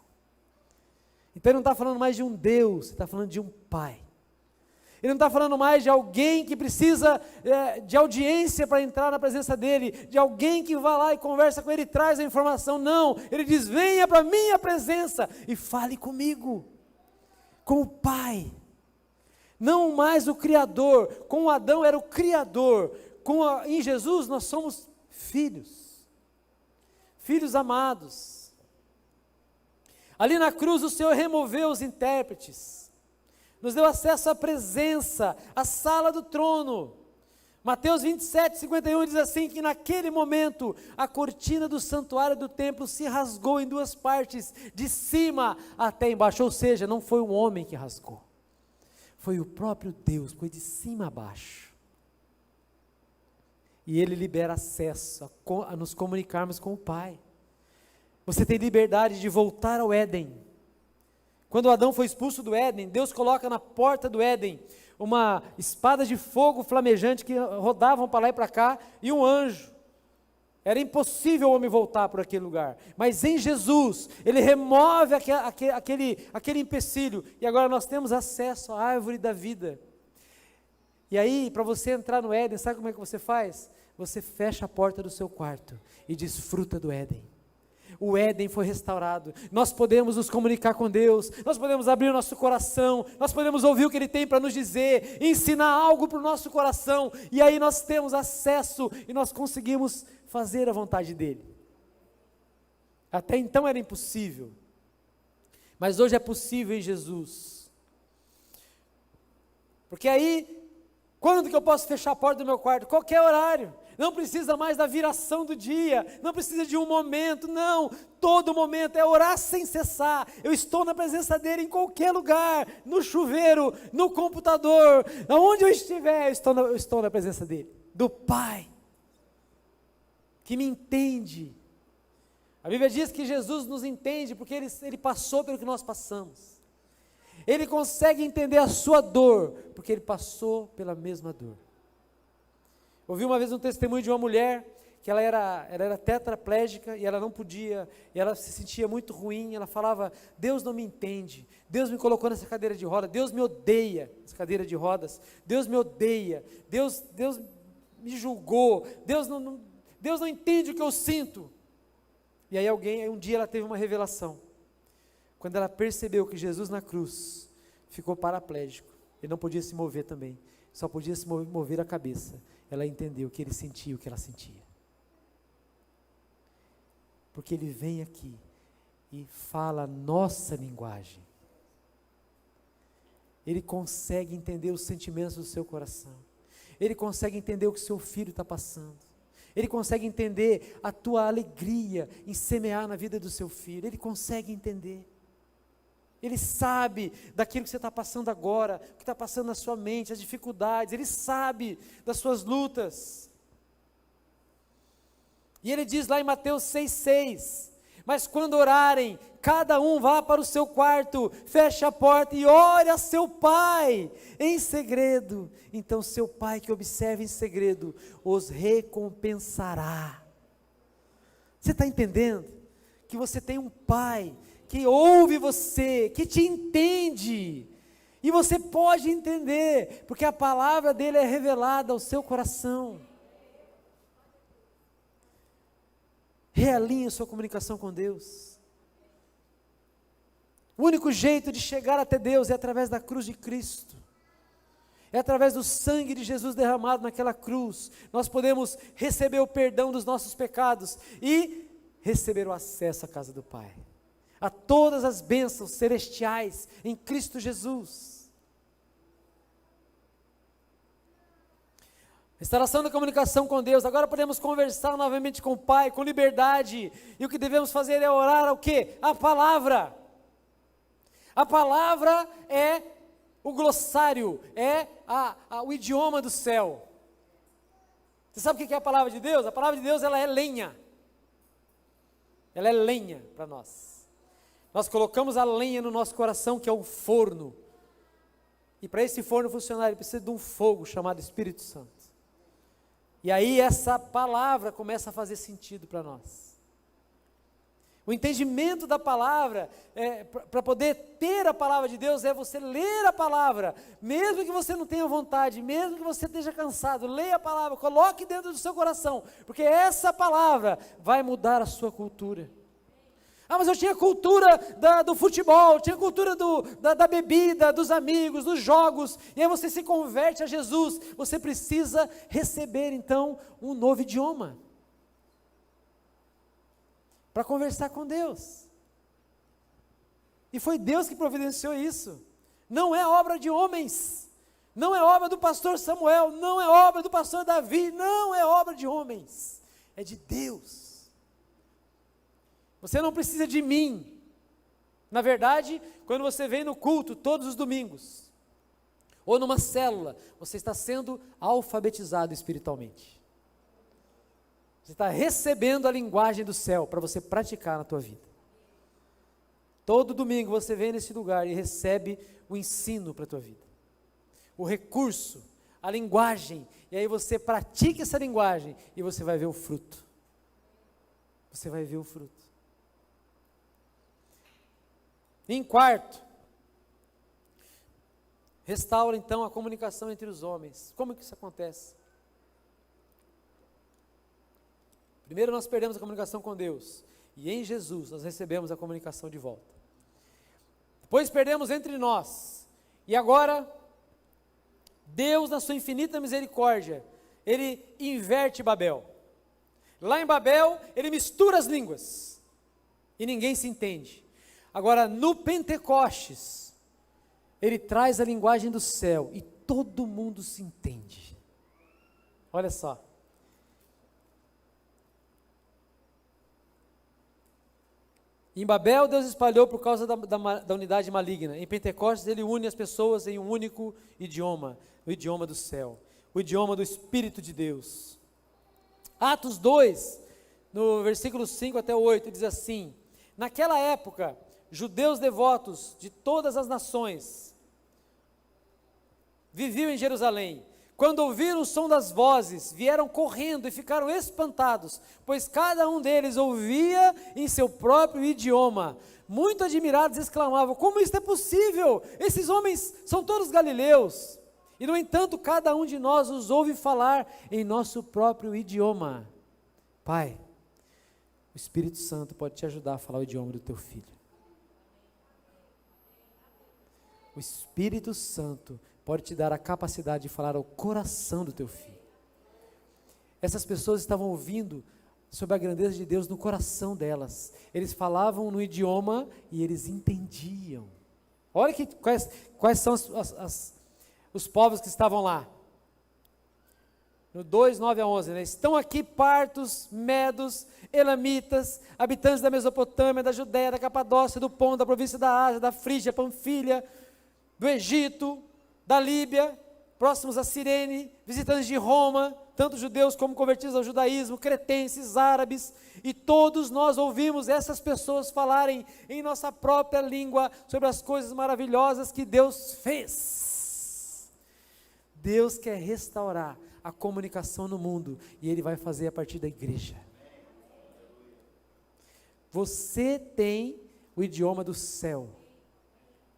Então ele não está falando mais de um Deus, ele está falando de um Pai. Ele não está falando mais de alguém que precisa de audiência para entrar na presença dele, de alguém que vai lá e conversa com ele e traz a informação. Não, ele diz: venha para a minha presença e fale comigo, com o Pai. Não mais o Criador. Com Adão era o Criador. Em Jesus nós somos filhos, filhos amados. Ali na cruz o Senhor removeu os intérpretes, nos deu acesso à presença, à sala do trono. Mateus 27, 51 diz assim, que naquele momento, a cortina do santuário do templo se rasgou em duas partes, de cima até embaixo, ou seja, não foi um homem que rasgou, foi o próprio Deus, foi de cima a baixo. E ele libera acesso a nos comunicarmos com o Pai. Você tem liberdade de voltar ao Éden. Quando Adão foi expulso do Éden, Deus coloca na porta do Éden uma espada de fogo flamejante que rodavam para lá e para cá, e um anjo. Era impossível o homem voltar por aquele lugar. Mas em Jesus, ele remove aquele empecilho, e agora nós temos acesso à árvore da vida. E aí, para você entrar no Éden, sabe como é que você faz? Você fecha a porta do seu quarto e desfruta do Éden. O Éden foi restaurado, nós podemos nos comunicar com Deus, nós podemos abrir o nosso coração, nós podemos ouvir o que Ele tem para nos dizer, ensinar algo para o nosso coração, e aí nós temos acesso, e nós conseguimos fazer a vontade dEle. Até então era impossível, mas hoje é possível em Jesus. Porque aí, quando que eu posso fechar a porta do meu quarto? Qualquer horário. Não precisa mais da viração do dia, não precisa de um momento, não, todo momento é orar sem cessar. Eu estou na presença dele em qualquer lugar, no chuveiro, no computador, aonde eu estiver, eu estou na presença dele, do Pai, que me entende. A Bíblia diz que Jesus nos entende, porque ele passou pelo que nós passamos. Ele consegue entender a sua dor, porque ele passou pela mesma dor. Ouvi uma vez um testemunho de uma mulher, que ela era tetraplégica, e ela não podia, e ela se sentia muito ruim, ela falava: Deus não me entende, Deus me colocou nessa cadeira de rodas, Deus me odeia, essa cadeira de rodas, Deus me odeia, Deus me julgou, Deus não entende o que eu sinto. E aí um dia ela teve uma revelação, quando ela percebeu que Jesus na cruz ficou paraplégico, ele não podia se mover também, só podia se mover a cabeça. Ela entendeu que ele sentia o que ela sentia. Porque ele vem aqui e fala a nossa linguagem. Ele consegue entender os sentimentos do seu coração. Ele consegue entender o que seu filho está passando. Ele consegue entender a tua alegria em semear na vida do seu filho. Ele consegue entender. Ele sabe daquilo que você está passando agora, o que está passando na sua mente, as dificuldades. Ele sabe das suas lutas. E ele diz lá em Mateus 6,6: mas quando orarem, cada um vá para o seu quarto, feche a porta e ore a seu pai em segredo. Então seu pai que observa em segredo os recompensará. Você está entendendo? Que você tem um pai que ouve você, que te entende. E você pode entender, porque a palavra dele é revelada ao seu coração. Realinhe a sua comunicação com Deus. O único jeito de chegar até Deus é através da cruz de Cristo. É através do sangue de Jesus derramado naquela cruz. Nós podemos receber o perdão dos nossos pecados e receber o acesso à casa do Pai. A todas as bênçãos celestiais em Cristo Jesus. Restauração da comunicação com Deus. Agora podemos conversar novamente com o Pai, com liberdade. E o que devemos fazer é orar ao quê? A palavra. A palavra é o glossário, é o idioma do céu. Você sabe o que é a palavra de Deus? A palavra de Deus, ela é lenha. Ela é lenha para nós. Nós colocamos a lenha no nosso coração, que é um forno. E para esse forno funcionar, ele precisa de um fogo chamado Espírito Santo. E aí essa palavra começa a fazer sentido para nós. O entendimento da palavra, para poder ter a palavra de Deus, é você ler a palavra, mesmo que você não tenha vontade, mesmo que você esteja cansado, leia a palavra, coloque dentro do seu coração, porque essa palavra vai mudar a sua cultura. Ah, mas eu tinha cultura do futebol, tinha cultura da bebida, dos amigos, dos jogos, e aí você se converte a Jesus. Você precisa receber então um novo idioma para conversar com Deus. E foi Deus que providenciou isso. Não é obra de homens, não é obra do pastor Samuel, não é obra do pastor Davi, não é obra de homens, é de Deus. Você não precisa de mim. Na verdade, quando você vem no culto todos os domingos, ou numa célula, você está sendo alfabetizado espiritualmente. Você está recebendo a linguagem do céu para você praticar na tua vida. Todo domingo você vem nesse lugar e recebe o ensino para a tua vida. O recurso, a linguagem, e aí você pratica essa linguagem e você vai ver o fruto. Você vai ver o fruto. Em quarto, restaura então a comunicação entre os homens. Como que isso acontece? Primeiro nós perdemos a comunicação com Deus, e em Jesus nós recebemos a comunicação de volta. Depois perdemos entre nós, e agora, Deus na sua infinita misericórdia, Ele inverte Babel. Lá em Babel, Ele mistura as línguas, e ninguém se entende. Agora, no Pentecostes, Ele traz a linguagem do céu e todo mundo se entende. Olha só. Em Babel, Deus espalhou por causa da unidade maligna. Em Pentecostes, Ele une as pessoas em um único idioma, o idioma do céu, o idioma do Espírito de Deus. Atos 2, no versículo 5 até 8, diz assim: naquela época, judeus devotos de todas as nações viviam em Jerusalém. Quando ouviram o som das vozes, vieram correndo e ficaram espantados, pois cada um deles ouvia em seu próprio idioma. Muito admirados exclamavam: como isto é possível? Esses homens são todos galileus. E no entanto, cada um de nós os ouve falar em nosso próprio idioma. Pai, o Espírito Santo pode te ajudar a falar o idioma do teu filho. O Espírito Santo pode te dar a capacidade de falar ao coração do teu filho. Essas pessoas estavam ouvindo sobre a grandeza de Deus no coração delas. Eles falavam no idioma e eles entendiam. Olha quais são os povos que estavam lá. No 2, 9 a 11, né? Estão aqui partos, medos, elamitas, habitantes da Mesopotâmia, da Judéia, da Capadócia, do Ponto, da província da Ásia, da Frígia, Panfilha, do Egito, da Líbia, próximos a Cirene, visitantes de Roma, tanto judeus como convertidos ao judaísmo, cretenses, árabes, e todos nós ouvimos essas pessoas falarem em nossa própria língua sobre as coisas maravilhosas que Deus fez. Deus quer restaurar a comunicação no mundo, e Ele vai fazer a partir da igreja. Você tem o idioma do céu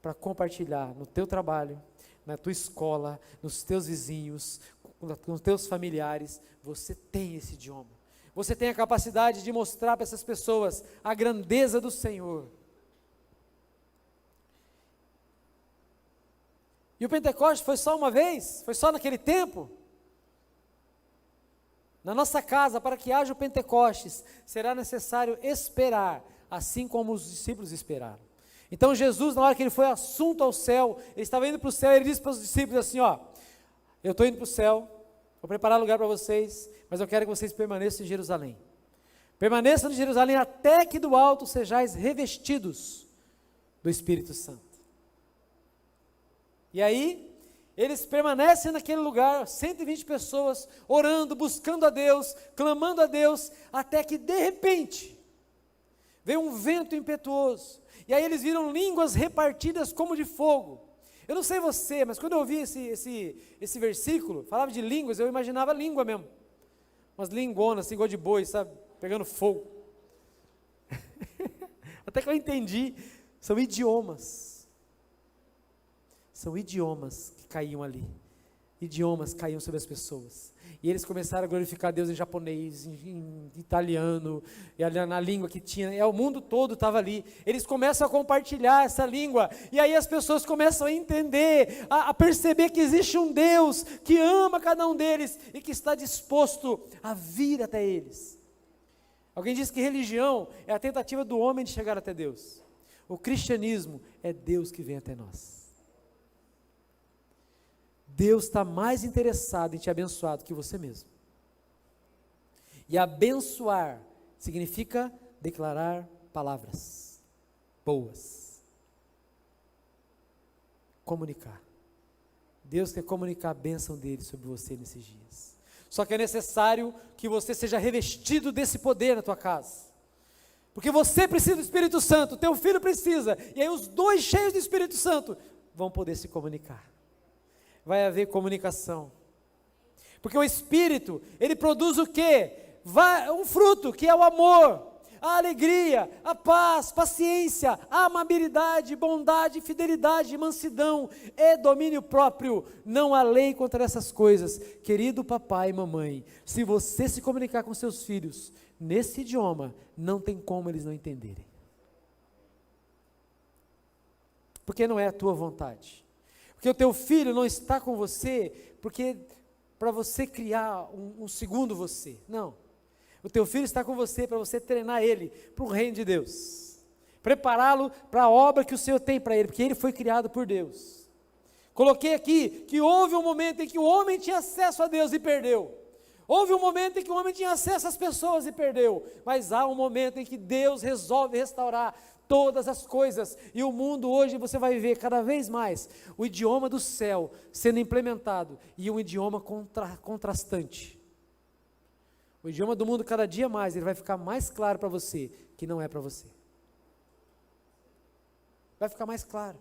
para compartilhar no teu trabalho, na tua escola, nos teus vizinhos, com os teus familiares. Você tem esse idioma. Você tem a capacidade de mostrar para essas pessoas a grandeza do Senhor. E o Pentecostes foi só uma vez? Foi só naquele tempo? Na nossa casa, para que haja o Pentecostes, será necessário esperar, assim como os discípulos esperaram. Então Jesus, na hora que ele foi assunto ao céu, ele estava indo para o céu, ele disse para os discípulos assim, ó, eu estou indo para o céu, vou preparar lugar para vocês, mas eu quero que vocês permaneçam em Jerusalém. Permaneçam em Jerusalém até que do alto sejais revestidos do Espírito Santo. E aí, eles permanecem naquele lugar, 120 pessoas, orando, buscando a Deus, clamando a Deus, até que de repente, veio um vento impetuoso, e aí eles viram línguas repartidas como de fogo. Eu não sei você, mas quando eu ouvi esse versículo, falava de línguas, eu imaginava língua mesmo, umas lingonas, assim, igual de boi, sabe, pegando fogo. Até que eu entendi, são idiomas que caíam ali, idiomas caíam sobre as pessoas, e eles começaram a glorificar Deus em japonês, em italiano, e ali na língua que tinha, o mundo todo estava ali, eles começam a compartilhar essa língua, e aí as pessoas começam a entender, a perceber que existe um Deus que ama cada um deles, e que está disposto a vir até eles. Alguém disse que religião é a tentativa do homem de chegar até Deus, o cristianismo é Deus que vem até nós. Deus está mais interessado em te abençoar do que você mesmo. E abençoar significa declarar palavras boas. Comunicar. Deus quer comunicar a bênção dele sobre você nesses dias. Só que é necessário que você seja revestido desse poder na tua casa. Porque você precisa do Espírito Santo, teu filho precisa. E aí os dois cheios do Espírito Santo vão poder se comunicar. Vai haver comunicação, porque o Espírito, ele produz o quê? Um fruto, que é o amor, a alegria, a paz, paciência, a amabilidade, bondade, fidelidade, mansidão e domínio próprio. Não há lei contra essas coisas. Querido papai e mamãe, se você se comunicar com seus filhos nesse idioma, não tem como eles não entenderem, porque não é a tua vontade. Porque o teu filho não está com você porque para você criar um segundo você. Não. O teu filho está com você para você treinar ele para o reino de Deus. Prepará-lo para a obra que o Senhor tem para ele, porque ele foi criado por Deus. Coloquei aqui que houve um momento em que o homem tinha acesso a Deus e perdeu. Houve um momento em que o homem tinha acesso às pessoas e perdeu. Mas há um momento em que Deus resolve restaurar todas as coisas, e o mundo hoje você vai ver cada vez mais o idioma do céu sendo implementado, e um idioma contrastante. O idioma do mundo cada dia mais, ele vai ficar mais claro para você, que não é para você. Vai ficar mais claro,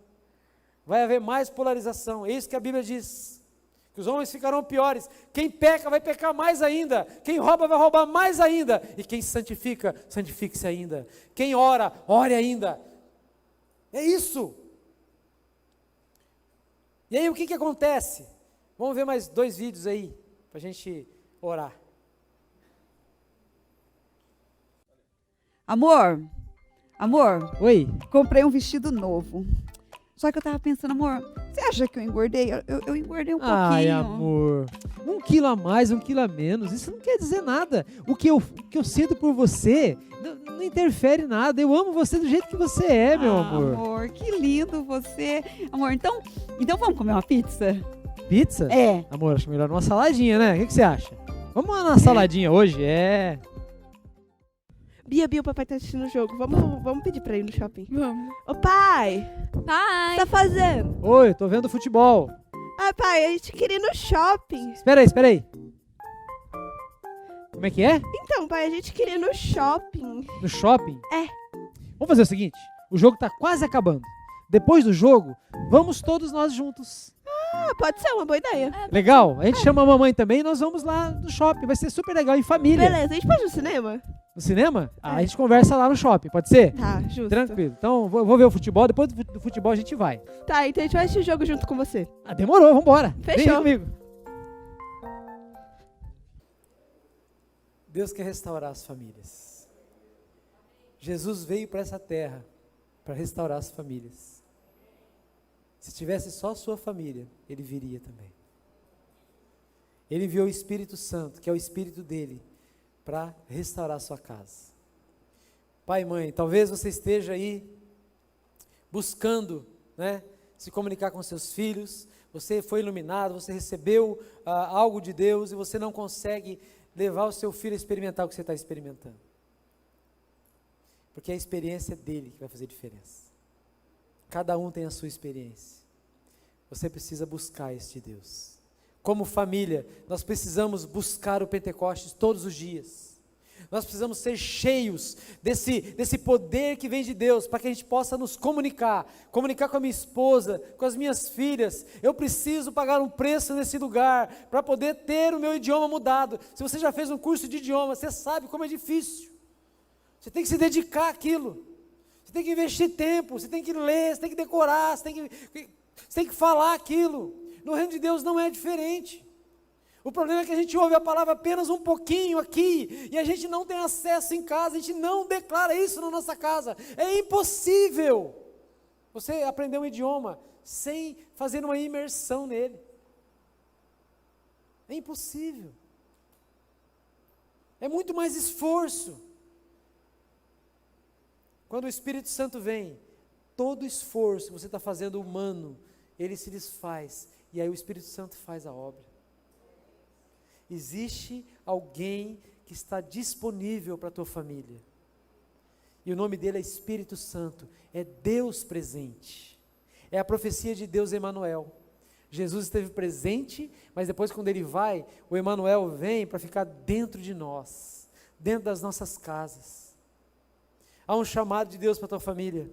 vai haver mais polarização, é isso que a Bíblia diz, que os homens ficarão piores, quem peca vai pecar mais ainda, quem rouba vai roubar mais ainda, e quem se santifica, santifique-se ainda, quem ora, ore ainda, é isso. E aí o que acontece? Vamos ver mais 2 vídeos aí, para a gente orar. Amor, Oi, comprei um vestido novo. Só que eu tava pensando, amor, você acha que eu engordei? Eu engordei um Ai, pouquinho. amor. 1 quilo a mais, 1 quilo a menos, isso não quer dizer nada. O que eu sinto por você não interfere nada. Eu amo você do jeito que você é, meu amor. Amor, que lindo você. Amor, então vamos comer uma pizza? Pizza? É. Amor, acho melhor uma saladinha, né? O que você acha? Vamos lá na saladinha hoje? É. Bia, o papai tá assistindo o jogo. Vamos pedir pra ir no shopping. Vamos. Ô, pai! O que Pai. você tá fazendo? Oi, tô vendo futebol. Ah, pai, a gente queria ir no shopping. Espera aí. Como é que é? Então, pai, a gente queria ir no shopping. No shopping? É. Vamos fazer o seguinte, o jogo tá quase acabando. Depois do jogo, vamos todos nós juntos. Ah, pode ser uma boa ideia. Legal? A gente chama a mamãe também e nós vamos lá no shopping. Vai ser super legal, em família. Beleza, a gente pode ir no cinema? No cinema? A gente conversa lá no shopping, pode ser? Tá, justo. Tranquilo. Então, vou ver o futebol, depois do futebol a gente vai. Tá, então a gente vai assistir o jogo junto com você. Ah, demorou, vambora. Fechou. Vem comigo. Deus quer restaurar as famílias. Jesus veio para essa terra para restaurar as famílias. Se tivesse só a sua família, ele viria também. Ele enviou o Espírito Santo, que é o Espírito dele, para restaurar a sua casa. Pai e mãe, talvez você esteja aí buscando, se comunicar com seus filhos, você foi iluminado, você recebeu algo de Deus e você não consegue levar o seu filho a experimentar o que você está experimentando. Porque a experiência dele que vai fazer diferença. Cada um tem a sua experiência. Você precisa buscar este Deus. Como família, nós precisamos buscar o Pentecostes todos os dias. Nós precisamos ser cheios desse poder que vem de Deus, para que a gente possa nos comunicar com a minha esposa, com as minhas filhas. Eu preciso pagar um preço nesse lugar, para poder ter o meu idioma mudado. Se você já fez um curso de idioma, você sabe como é difícil. Você tem que se dedicar àquilo. Você tem que investir tempo, você tem que ler, você tem que decorar, você tem que falar aquilo. No reino de Deus não é diferente. O problema é que a gente ouve a palavra apenas um pouquinho aqui, e a gente não tem acesso em casa, a gente não declara isso na nossa casa. É impossível você aprender um idioma sem fazer uma imersão nele. É impossível. É muito mais esforço. Quando o Espírito Santo vem, todo esforço que você está fazendo humano, ele se desfaz, e aí o Espírito Santo faz a obra. Existe alguém que está disponível para a tua família, e o nome dele é Espírito Santo, é Deus presente, é a profecia de Deus Emanuel. Jesus esteve presente, mas depois quando ele vai, o Emanuel vem para ficar dentro de nós, dentro das nossas casas. Há um chamado de Deus para a tua família,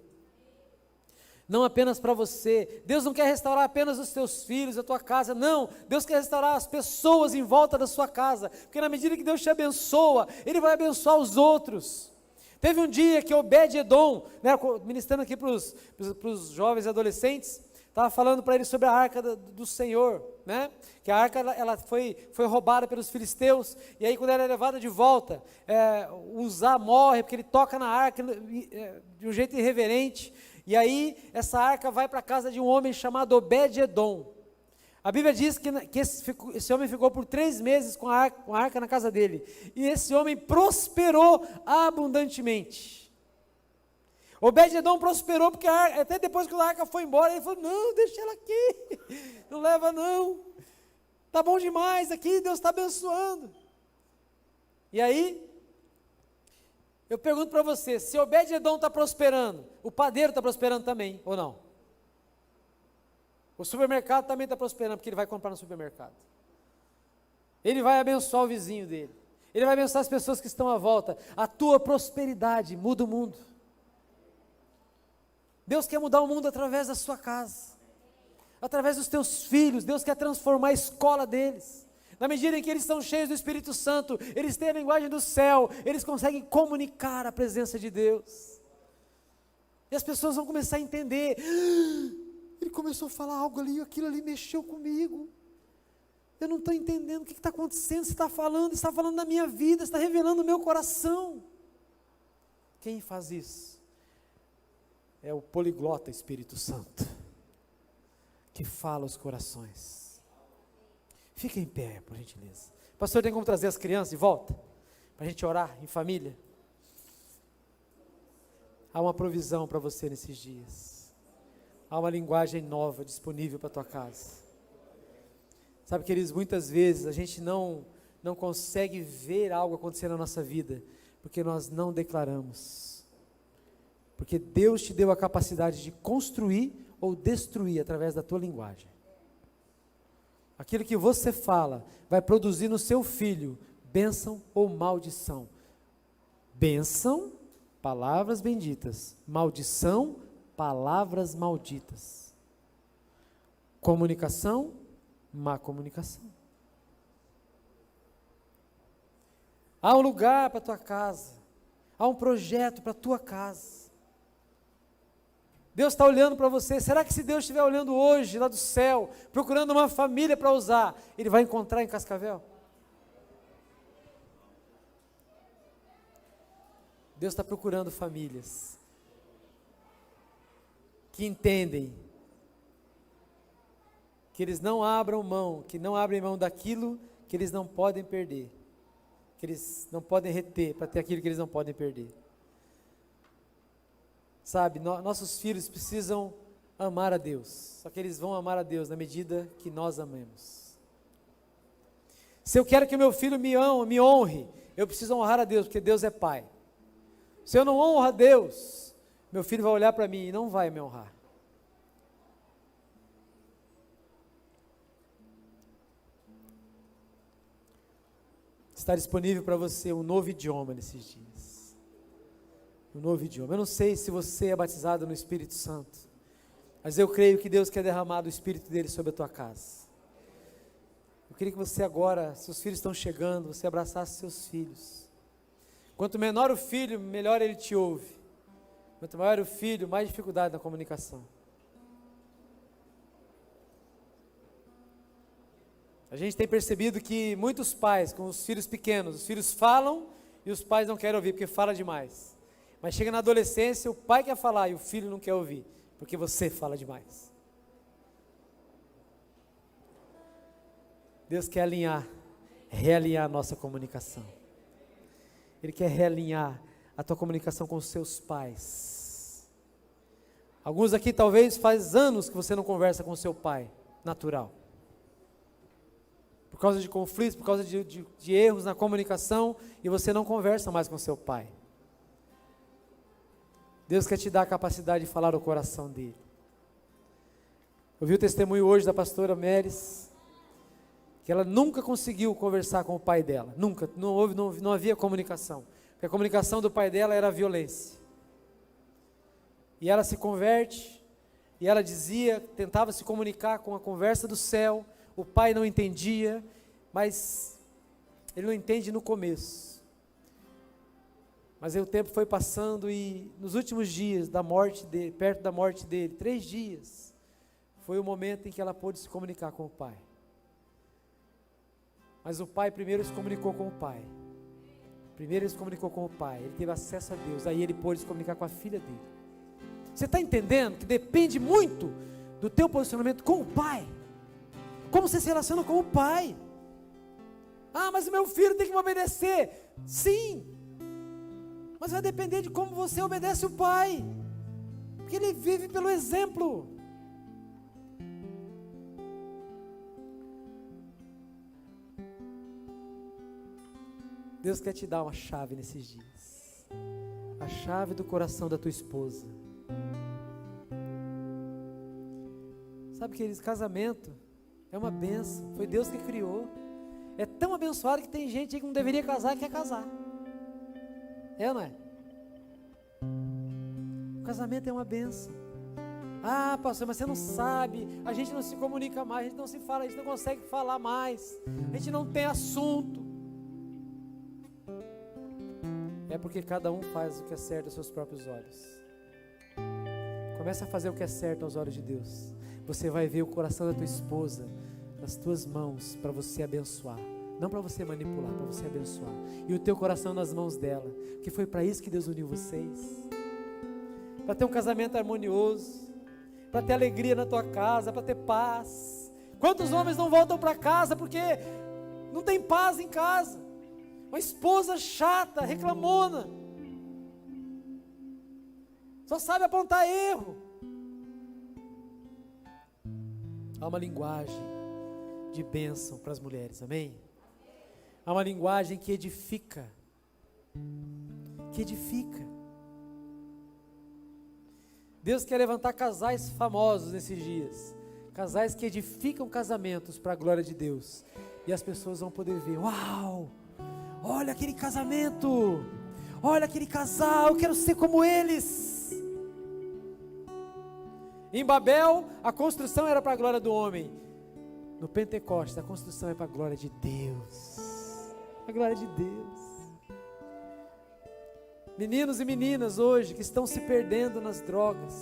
não apenas para você. Deus não quer restaurar apenas os teus filhos, a tua casa, não. Deus quer restaurar as pessoas em volta da sua casa, porque na medida que Deus te abençoa, Ele vai abençoar os outros. Teve um dia que Obed-Edom, ministrando aqui para os jovens e adolescentes, estava falando para eles sobre a arca do Senhor, que a arca ela foi roubada pelos filisteus, e aí quando ela é levada de volta, Uzá morre, porque ele toca na arca de um jeito irreverente, e aí essa arca vai para a casa de um homem chamado Obed-Edom. A Bíblia diz que esse homem ficou por 3 meses com a arca na casa dele, e esse homem prosperou abundantemente. Obed-Edom prosperou, porque até depois que a arca foi embora, ele falou, não, deixa ela aqui, não leva não, está bom demais aqui, Deus está abençoando. E aí, eu pergunto para você, se Obed-Edom está prosperando, o padeiro está prosperando também, ou não? O supermercado também está prosperando, porque ele vai comprar no supermercado. Ele vai abençoar o vizinho dele, ele vai abençoar as pessoas que estão à volta. A tua prosperidade muda o mundo. Deus quer mudar o mundo através da sua casa, através dos teus filhos. Deus quer transformar a escola deles. Na medida em que eles são cheios do Espírito Santo, eles têm a linguagem do céu, eles conseguem comunicar a presença de Deus. E as pessoas vão começar a entender, ele começou a falar algo ali, aquilo ali mexeu comigo. Eu não estou entendendo o que está acontecendo, você está falando da minha vida, está revelando o meu coração. Quem faz isso? É o poliglota Espírito Santo. que fala aos corações. Fica em pé, por gentileza. Pastor, tem como trazer as crianças de volta? Para a gente orar em família? Há uma provisão para você nesses dias. Há uma linguagem nova disponível para a tua casa. Sabe, queridos, muitas vezes a gente não consegue ver algo acontecer na nossa vida, porque nós não declaramos. Porque Deus te deu a capacidade de construir ou destruir através da tua linguagem. Aquilo que você fala vai produzir no seu filho bênção ou maldição. Bênção, palavras benditas. Maldição, palavras malditas. Comunicação, má comunicação. Há um lugar para a tua casa. Há um projeto para a tua casa. Deus está olhando para você. Será que se Deus estiver olhando hoje, lá do céu, procurando uma família para usar, Ele vai encontrar em Cascavel? Deus está procurando famílias que entendem que eles não abram mão, que não abrem mão daquilo que eles não podem perder, que eles não podem reter para ter aquilo que eles não podem perder. Sabe, nossos filhos precisam amar a Deus, só que eles vão amar a Deus na medida que nós amemos. Se eu quero que o meu filho me honre, eu preciso honrar a Deus, porque Deus é Pai. Se eu não honro a Deus, meu filho vai olhar para mim e não vai me honrar. Está disponível para você um novo idioma nesses dias. Um novo idioma. Eu não sei se você é batizado no Espírito Santo, mas eu creio que Deus quer derramar o Espírito dele sobre a tua casa. Eu queria que você agora, seus filhos estão chegando, você abraçasse seus filhos. Quanto menor o filho, melhor ele te ouve. Quanto maior o filho, mais dificuldade na comunicação. A gente tem percebido que muitos pais, com os filhos pequenos, os filhos falam e os pais não querem ouvir, porque fala demais. Mas chega na adolescência, o pai quer falar e o filho não quer ouvir, porque você fala demais. Deus quer realinhar a nossa comunicação. Ele quer realinhar a tua comunicação com os seus pais. Alguns aqui talvez faz anos que você não conversa com o seu pai natural. Por causa de conflitos, por causa de erros na comunicação, e você não conversa mais com seu pai. Deus quer te dar a capacidade de falar o coração dele. Eu vi o testemunho hoje da pastora Meris, que ela nunca conseguiu conversar com o pai dela, nunca, não havia comunicação, porque a comunicação do pai dela era violência. E ela se converte, e ela tentava se comunicar com a conversa do céu, o pai não entendia, mas ele não entende no começo. Mas aí o tempo foi passando e nos últimos dias da morte dele, perto da morte dele, 3 dias, foi o momento em que ela pôde se comunicar com o pai. Mas o pai primeiro se comunicou com o pai. Primeiro ele se comunicou com o pai, ele teve acesso a Deus, aí ele pôde se comunicar com a filha dele. Você está entendendo que depende muito do teu posicionamento com o pai? Como você se relaciona com o pai? Ah, mas o meu filho tem que me obedecer. Sim, mas vai depender de como você obedece o pai, porque ele vive pelo exemplo. Deus quer te dar uma chave nesses dias, a chave do coração da tua esposa. Sabe, queridos, casamento é uma bênção, foi Deus que criou. É tão abençoado que tem gente aí que não deveria casar e quer casar. É ou não é? O casamento é uma bênção. Ah, pastor, mas você não sabe, a gente não se comunica mais, a gente não se fala, a gente não consegue falar mais, a gente não tem assunto. É porque cada um faz o que é certo aos seus próprios olhos. Começa a fazer o que é certo aos olhos de Deus. Você vai ver o coração da tua esposa nas tuas mãos para você abençoar. Não para você manipular, para você abençoar. E o teu coração nas mãos dela. Que foi para isso que Deus uniu vocês. Para ter um casamento harmonioso. para ter alegria na tua casa, para ter paz. Quantos homens não voltam para casa porque não tem paz em casa? Uma esposa chata, reclamona, só sabe apontar erro. Há uma linguagem de bênção para as mulheres, amém? Há uma linguagem que edifica, Deus quer levantar casais famosos nesses dias, casais que edificam casamentos para a glória de Deus, e as pessoas vão poder ver, uau, olha aquele casamento, olha aquele casal, eu quero ser como eles. Em Babel, a construção era para a glória do homem. No Pentecostes, a construção é para a glória de Deus. A glória de Deus. Meninos e meninas hoje que estão se perdendo nas drogas,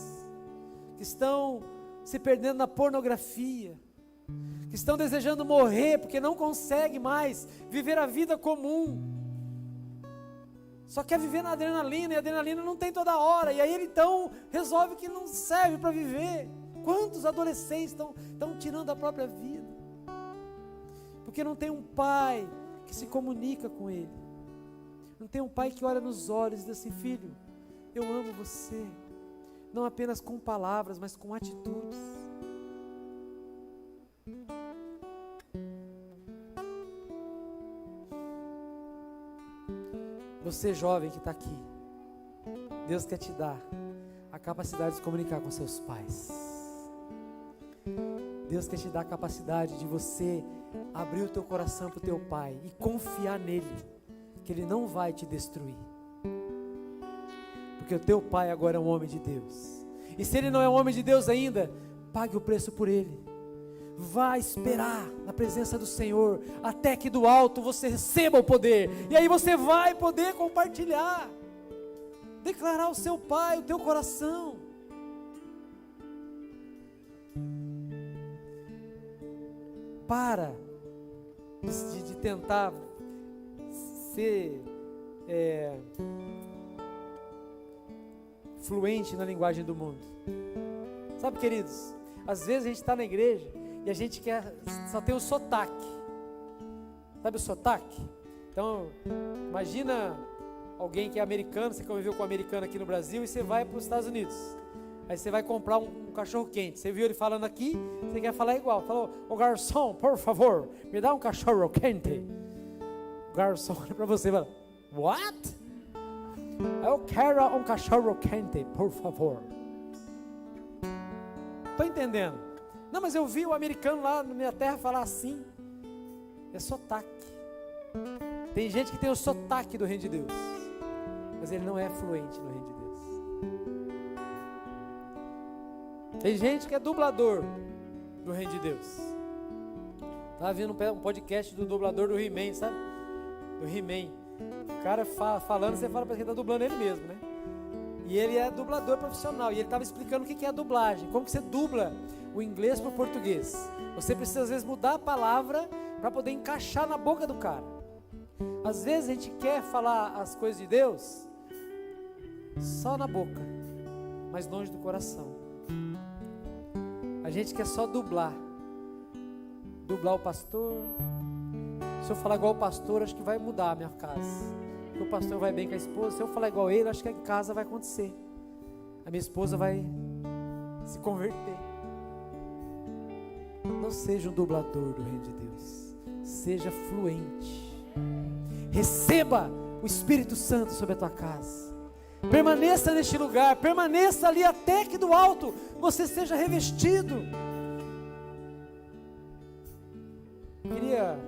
que estão se perdendo na pornografia, que estão desejando morrer porque não conseguem mais viver a vida comum, só quer viver na adrenalina, e a adrenalina não tem toda hora, e aí ele então resolve que não serve para viver. Quantos adolescentes estão tirando a própria vida, porque não tem um pai que se comunica com ele, não tem um pai que olha nos olhos e diz assim, filho, eu amo você, não apenas com palavras, mas com atitudes. Você jovem que está aqui, Deus quer te dar a capacidade de se comunicar com seus pais. Deus quer te dar a capacidade de você abrir o teu coração para o teu pai e confiar nele, que ele não vai te destruir, porque o teu pai agora é um homem de Deus, e se ele não é um homem de Deus ainda, pague o preço por ele. Vá esperar na presença do Senhor, até que do alto você receba o poder, e aí você vai poder compartilhar, declarar o seu pai, o teu coração. Para de tentar ser fluente na linguagem do mundo. Sabe, queridos, às vezes a gente está na igreja e a gente só tem o sotaque. Sabe o sotaque? Então, imagina alguém que é americano, você conviveu com um americano aqui no Brasil e você vai para os Estados Unidos. Aí você vai comprar um cachorro quente. Você viu ele falando aqui, você quer falar igual. Falou, ô garçom, por favor, me dá um cachorro quente. O garçom olha para você e fala, what? Eu quero um cachorro quente, por favor. Estou entendendo. Não, mas eu vi o americano lá na minha terra falar assim. É sotaque. Tem gente que tem o sotaque do reino de Deus, mas ele não é fluente no reino de Deus. Tem gente que é dublador do reino de Deus. Estava vendo um podcast do dublador do He-Man, sabe? Do He-Man. O cara falando, você fala para que está dublando ele mesmo, né? E ele é dublador profissional. E ele estava explicando o que é a dublagem. Como que você dubla o inglês para o português. Você precisa às vezes mudar a palavra para poder encaixar na boca do cara. Às vezes a gente quer falar as coisas de Deus só na boca, mas longe do coração. A gente quer só dublar o pastor. Se eu falar igual o pastor, acho que vai mudar a minha casa. Porque o pastor vai bem com a esposa. Se eu falar igual ele, acho que em casa vai acontecer. A minha esposa vai se converter. Não seja um dublador do reino de Deus. Seja fluente. Receba o Espírito Santo sobre a tua casa. Permaneça neste lugar. Permaneça ali até que do alto você seja revestido. Queria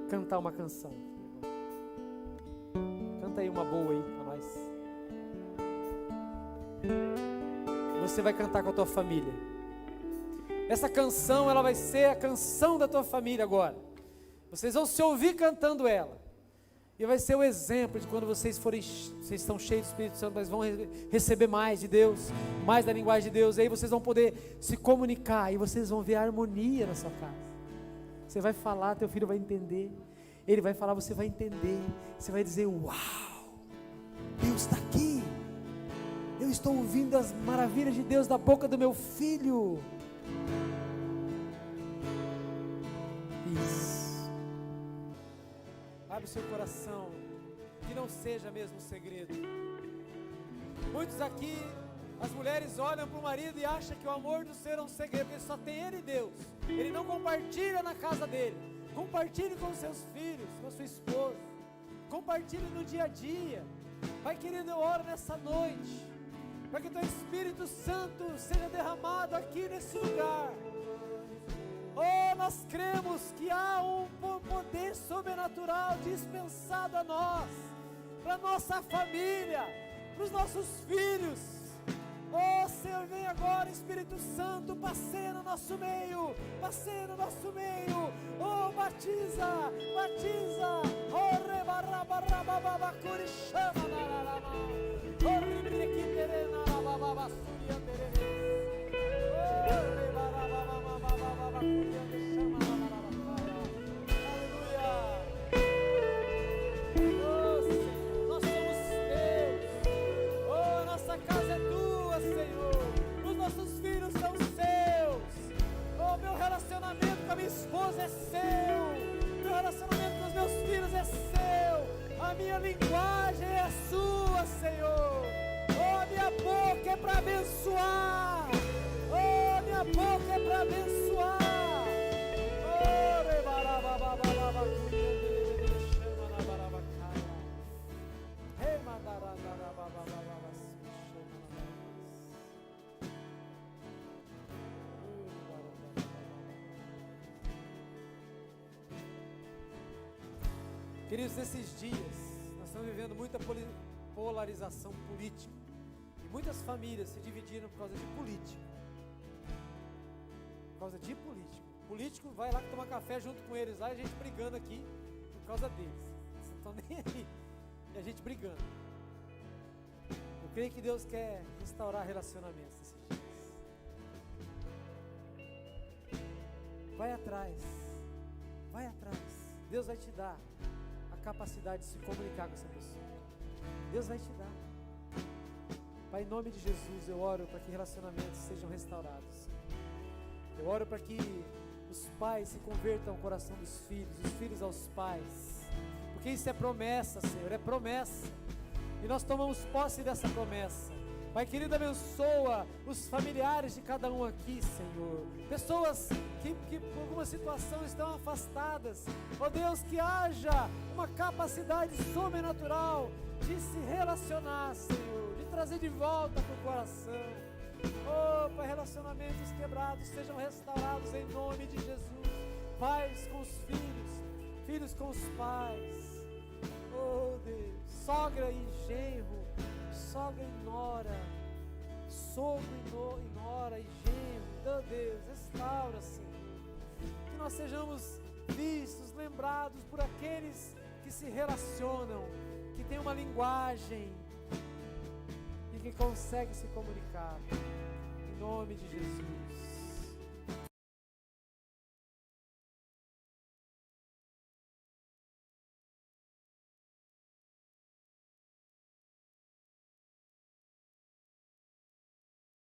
cantar uma canção. Canta aí uma boa aí para nós. Você vai cantar com a tua família. Essa canção, ela vai ser a canção da tua família agora. Vocês vão se ouvir cantando ela. E vai ser o exemplo de quando vocês estão cheios do Espírito Santo, mas vão receber mais de Deus, mais da linguagem de Deus. E aí vocês vão poder se comunicar e vocês vão ver a harmonia na sua casa. Você vai falar, teu filho vai entender. Ele vai falar, você vai entender. Você vai dizer, uau, Deus está aqui. Eu estou ouvindo as maravilhas de Deus da boca do meu filho. Isso. Abre o seu coração, que não seja mesmo um segredo. Muitos aqui, as mulheres olham para o marido e acham que o amor do Senhor é um segredo, porque só tem ele e Deus. Ele não compartilha na casa dele. Compartilhe com os seus filhos, com a sua esposa. Compartilhe no dia a dia. Pai querido, eu oro nessa noite, para que teu Espírito Santo seja derramado aqui nesse lugar. Oh, nós cremos que há um poder sobrenatural dispensado a nós, para nossa família, para os nossos filhos. Oh Senhor, vem agora, Espírito Santo, passeia no nosso meio, passeia no nosso meio. Oh, batiza, batiza. Oh, rebarabarababacuri, chama na larama. Oh, ribriquitere na labababa, surianderere. Oh, rebarababababacuri, chama na larama. Aleluia. Oh Senhor, nós somos teus. Oh, nossa casa é tua, Senhor. Os nossos filhos são seus. Oh, meu relacionamento com a minha esposa é seu. Meu relacionamento com os meus filhos é seu. A minha linguagem é sua, Senhor. Oh, a minha boca é para abençoar. Oh, minha boca é para abençoar. Oh, rebarababababa, chama na barabacaia. Remandarababababa, chama na Queridos, nesses dias, nós estamos vivendo muita polarização política. E muitas famílias se dividiram por causa de política. Por causa de política. O político vai lá tomar café junto com eles lá e a gente brigando aqui por causa deles. Eles não estão nem aí. E a gente brigando. Eu creio que Deus quer restaurar relacionamentos nesses dias. Vai atrás. Vai atrás. Deus vai te dar a capacidade de se comunicar com essa pessoa. Deus vai te dar. Pai, em nome de Jesus, eu oro para que relacionamentos sejam restaurados. Eu oro para que os pais se convertam ao coração dos filhos, os filhos aos pais. Porque isso é promessa, Senhor, é promessa. E nós tomamos posse dessa promessa. Pai querido, abençoa os familiares de cada um aqui, Senhor. Pessoas que por alguma situação estão afastadas. Oh Deus, que haja uma capacidade sobrenatural de se relacionar, Senhor. De trazer de volta para o coração. Oh, Pai, relacionamentos quebrados sejam restaurados em nome de Jesus. Pais com os filhos, filhos com os pais. Oh Deus, sogra e genro, sogra e nora, sogro e nora e genro. Oh Deus, restaura, Senhor. Que nós sejamos vistos, lembrados por aqueles que se relacionam, que têm uma linguagem e que conseguem se comunicar. Em nome de Jesus.